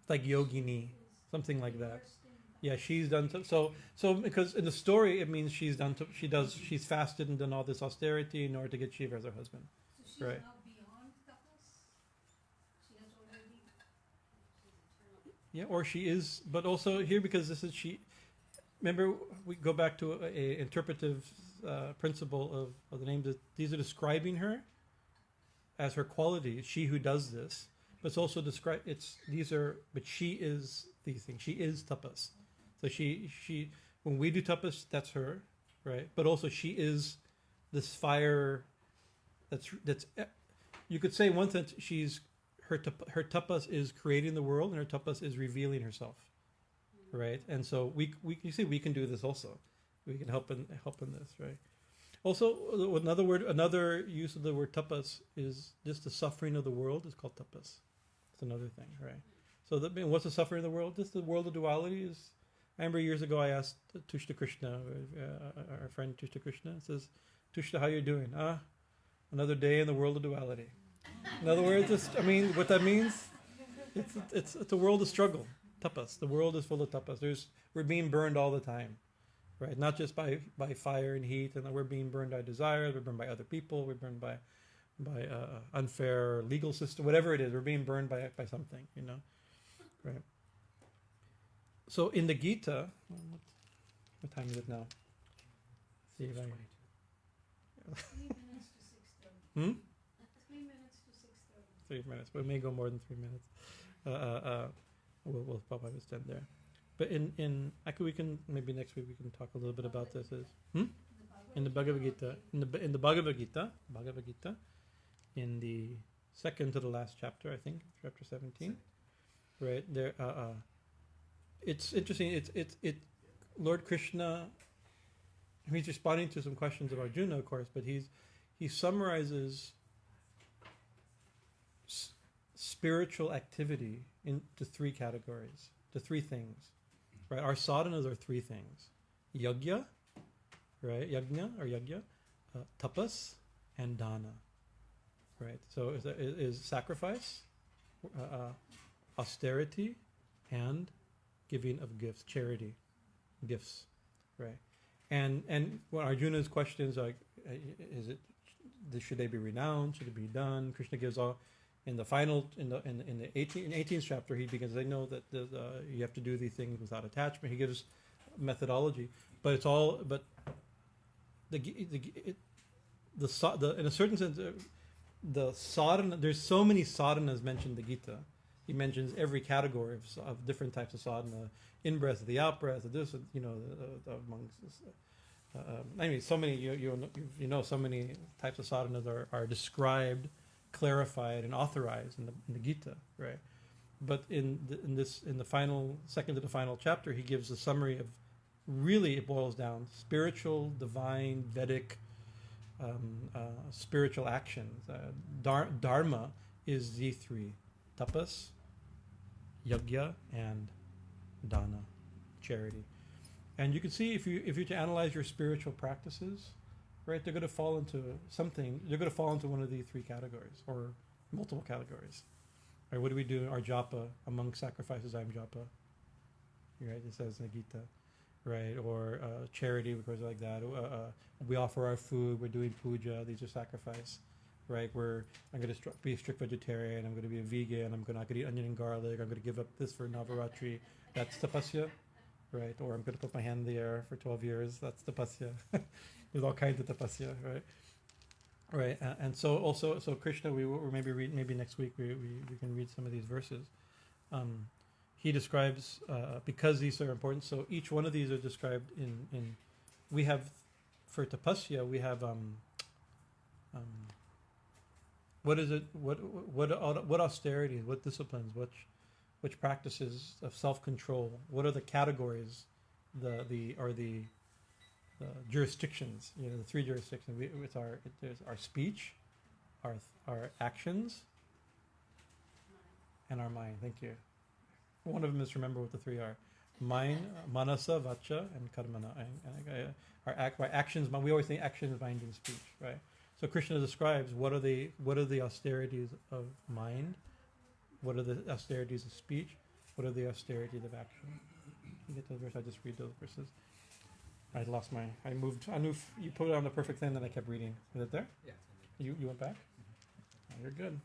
like yogini, something like that. Yeah, she's done so because in the story it means she's fasted and done all this austerity in order to get Shiva as her husband. So she's Right. now beyond tapas. She has already. Yeah, or she is, but also here because this is she. Remember, we go back to a interpretive principle of the names. These are describing her as her qualities. She who does this, but it's also describe. But she is these things. She is tapas. So she when we do tapas, that's her, right? But also she is this fire. That's you could say one sense her tapas is creating the world, and her tapas is revealing herself, right? And so we can do this also. We can help in this, right? Also, another use of the word tapas is just the suffering of the world is called tapas. It's another thing, right? So what's the suffering of the world? Just the world of duality is. I remember years ago I asked Tushta Krishna, our friend Tushta Krishna, says, Tushta, how you doing? Another day in the world of duality. In other words, what that means, it's a world of struggle. Tapas. The world is full of tapas. We're being burned all the time. right? Not just by fire and heat, and we're being burned by desires, we're burned by other people, we're burned by unfair legal system, whatever it is, we're being burned by something, you know, right? So in the Gita, what time is it now? See if I, 3 minutes to 6:30. 3 3 minutes to 6:30. minutes, but it may go more than 3 minutes. We'll probably extend there. But actually, we can maybe next week we can talk a little bit about this. In the Bhagavad Gita, in the Bhagavad Gita, in the second to the last chapter, I think, chapter 17, right there. It's interesting. Lord Krishna. He's responding to some questions of Arjuna, of course, but he summarizes spiritual activity into 3 categories, to 3 things, right? Our sadhanas are 3 things: yajna, right? Yajna, tapas, and dana, right? So is sacrifice, austerity, and giving of gifts, charity, gifts, right? And when Arjuna's questions like, should they be renounced? Should it be done? Krishna gives all. In the final, in the 18th chapter, he begins. They know that you have to do these things without attachment. He gives methodology, but it's all. But in a certain sense, the sadhana. There's so many sadhanas mentioned in the Gita. He mentions every category of different types of sadhana: in breath, the out breath, this, you know, amongst. Anyway, so many you know so many types of sadhanas are described, clarified, and authorized in the Gita, right? But in the final second to the final chapter, he gives a summary of, really it boils down, spiritual, divine, Vedic, spiritual actions. Dharma is the 3: tapas, yajna, and dana, charity. And you can see if you to analyze your spiritual practices, right, they're going to fall into something. They're going to fall into one of these 3 categories or multiple categories. Right? What do we do? Our japa, among sacrifices, I'm japa. Right? It says in the Gita, right? Or charity, because like that. We offer our food. We're doing puja. These are sacrifice, right? I'm going to be a strict vegetarian. I'm going to be a vegan. I'm not going to eat onion and garlic. I'm going to give up this for Navaratri. That's tapasya. Right, or I'm going to put my hand in the air for 12 years. That's tapasya. There's all kinds of tapasya, right? Right, and so also, Krishna, we will maybe next week we can read some of these verses. He describes because these are important. So each one of these are described in. We have for tapasya we have what is it? What austerities? What disciplines? Which practices of self-control? What are the categories? The jurisdictions. You know, the 3 jurisdictions. There's our speech, our actions, and our mind. Thank you. One of them is remember what the 3 are: mind, manasa, vacha, and karmana. Our actions. We always think actions, mind, and speech, right? So Krishna describes what are the austerities of mind. What are the austerities of speech? What are the austerities of action? You get those verses? I just read those verses. I lost my. I knew you put it on the perfect thing, and I kept reading. Is it there? Yeah. You went back. Oh, you're good.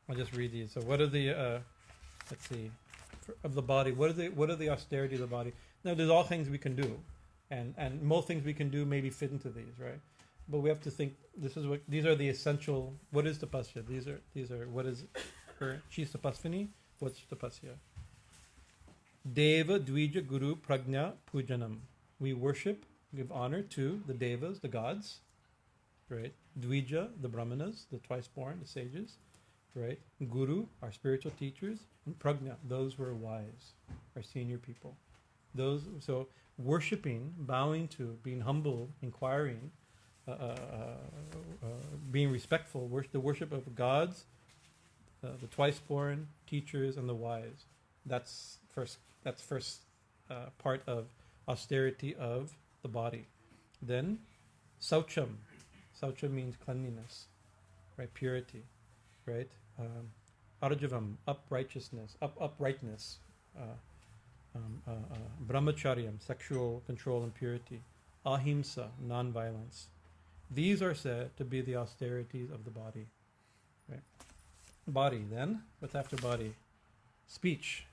I'll just read these. So what are the? Let's see. Of the body. What are the austerities of the body? Now there's all things we can do, and most things we can do maybe fit into these, right? But we have to think. These are the essential. What is tapasya? These are what is her? She's tapasvini. What's tapasya? Deva, Dvija, Guru, Prajna, Pujanam. We worship, give honor to the devas, the gods, right? Dvija, the brahmanas, the twice-born, the sages, right? Guru, our spiritual teachers, and Prajna, those who are wise, our senior people. So worshiping, bowing to, being humble, inquiring, being respectful, the worship of gods, the twice-born, teachers, and the wise. That's first part of austerity of the body. Then saucham. Saucham means cleanliness, right? Purity, right? Arjavam, uprightness. brahmacharyam, sexual control and purity, ahimsa, non-violence. These are said to be the austerities of the body. Right? Body, then, what's after body? Speech.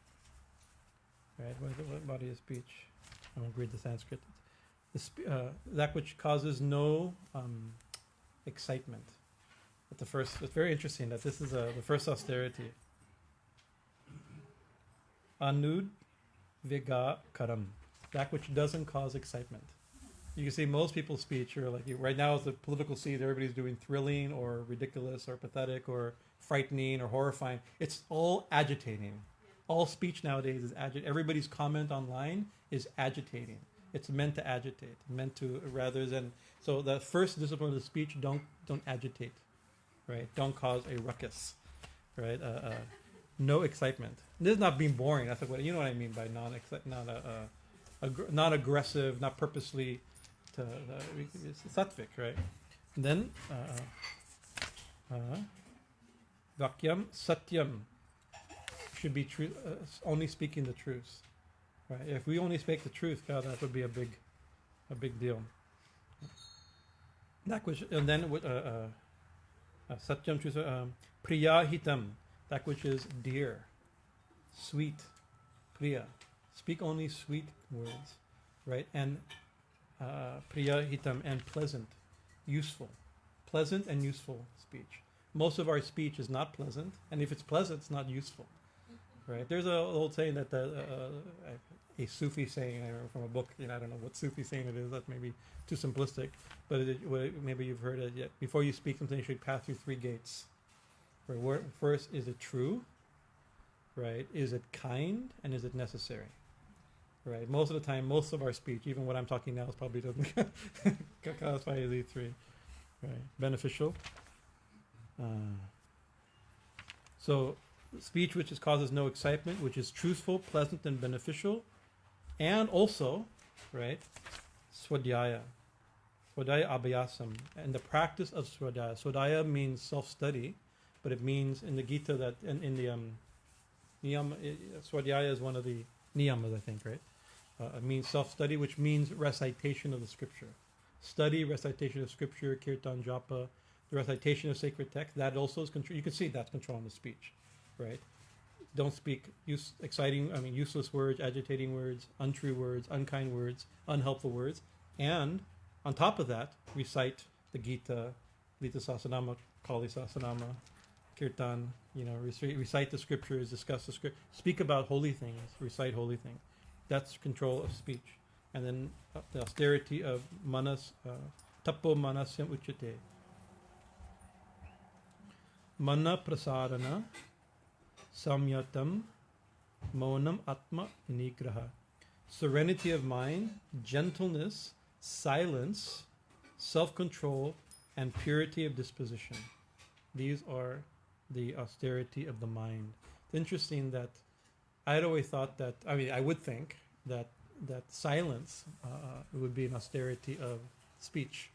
Right? What body is speech? I won't read the Sanskrit. That which causes no excitement. But it's very interesting that this is the first austerity. Anud Viga Karam, that which doesn't cause excitement. You can see most people's speech are like, right now is the political scene, everybody's doing thrilling or ridiculous or pathetic or frightening or horrifying. It's all agitating. All speech nowadays is agitating. Everybody's comment online is agitating. It's meant to agitate, meant to, rather than, so the first discipline of the speech, don't agitate, right? Don't cause a ruckus, right? No excitement. This is not being boring. That's what, you know what I mean by not aggressive, not purposely. It's sattvic, right? And then vakyam satyam should be true. Only speaking the truth, right? If we only speak the truth, God, that would be a big deal. That which, and then satyam truth, priyahitam, that which is dear, sweet, priya. Speak only sweet words, right? And priyahitam, and pleasant, useful. Pleasant and useful speech. Most of our speech is not pleasant, and if it's pleasant, it's not useful, right? There's an old saying that a Sufi saying, I remember from a book, I don't know what Sufi saying it is, that's maybe too simplistic, but maybe you've heard it yet. Before you speak something, you should pass through 3 gates. Right? First, is it true? Right? Is it kind? And is it necessary? Right? Most of the time, most of our speech, even what I'm talking now, is probably doesn't classify as these 3. Right? Beneficial. So, speech which causes no excitement, which is truthful, pleasant, and beneficial, and also, right, swadhyaya. Swadhyaya abhyasam, and the practice of swadhyaya. Swadhyaya means self-study, but it means in the Gita that in the niyama, swadhyaya is one of the niyamas, I think, right? It means self-study, which means recitation of the scripture. Study, recitation of scripture, kirtan, japa, the recitation of sacred text. That also is control. You can see that's controlling the speech, right? Don't speak useless words, agitating words, untrue words, unkind words, unhelpful words, and on top of that, recite the Gita, Lita Sasanama, Kali Sasanama, Kirtan. Recite the scriptures, discuss the script, speak about holy things, recite holy things. That's control of speech. And then the austerity of manas, tapo manasyam uchate. Mana prasadana samyatam monam atma vinigraha. Serenity of mind, gentleness, silence, self-control, and purity of disposition. These are the austerity of the mind. It's interesting that I had always thought that, I would think that silence would be an austerity of speech,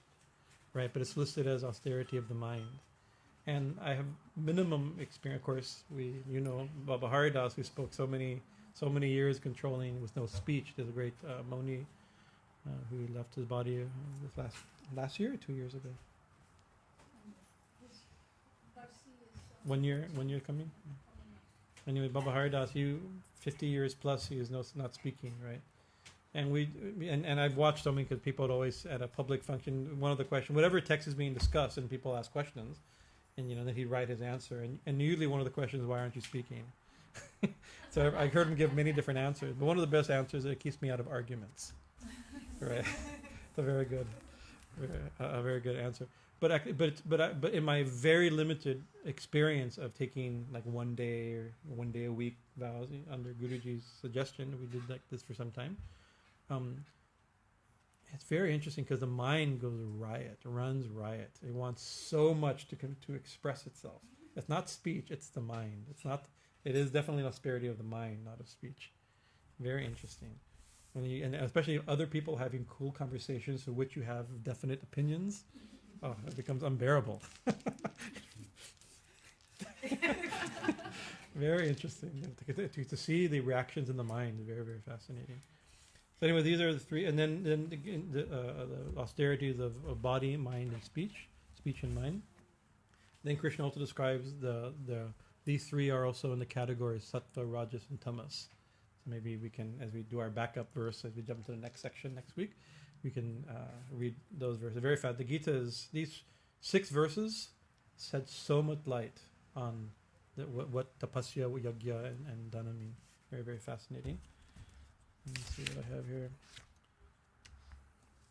right? But it's listed as austerity of the mind. And I have minimum experience. Of course, Baba Haridas, who spoke so many years controlling with no speech. There's a great Moni who left his body last year or 2 years ago. Darcy is 1 year coming. Anyway, Baba Haridas, 50 years plus, he is not speaking, right? And I've watched so many, because people would always, at a public function, one of the questions, whatever text is being discussed, and people ask questions, and then he'd write his answer, and usually one of the questions is, why aren't you speaking? So I heard him give many different answers, but one of the best answers is, it keeps me out of arguments, right? It's a very good answer. But in my very limited experience of taking like 1 day or 1 day a week vows under Guruji's suggestion, we did like this for some time. It's very interesting because the mind runs riot. It wants so much to express itself. It's not speech; it's the mind. It is definitely an austerity of the mind, not of speech. Very interesting. And especially other people having cool conversations for which you have definite opinions. Oh, it becomes unbearable. Very interesting. To see the reactions in the mind, very, very fascinating. So anyway, these are the three, and then the austerities of body, mind, and speech and mind. Then Krishna also describes these three are also in the categories sattva, rajas, and tamas. So maybe we can, as we do our backup verse, as we jump into the next section next week, we can read those verses. Very fast. The Gita is, these 6 verses shed so much light on what tapasya, yajna, and dana mean. Very, very fascinating. Let me see what I have here.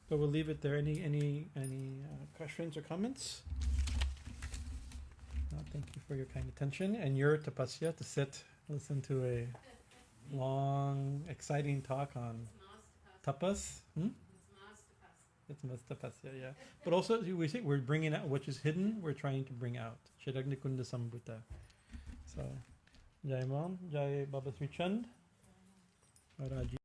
So we'll leave it there. Any questions or comments? No, thank you for your kind attention and your tapasya to sit, listen to a long, exciting talk on tapas. It's mastapasya, yeah. But also, we say we're bringing out what is hidden. We're trying to bring out. Shiragnikunda Sambhuta. So, Jai Mam, Jai Baba Sri Chand, Raji.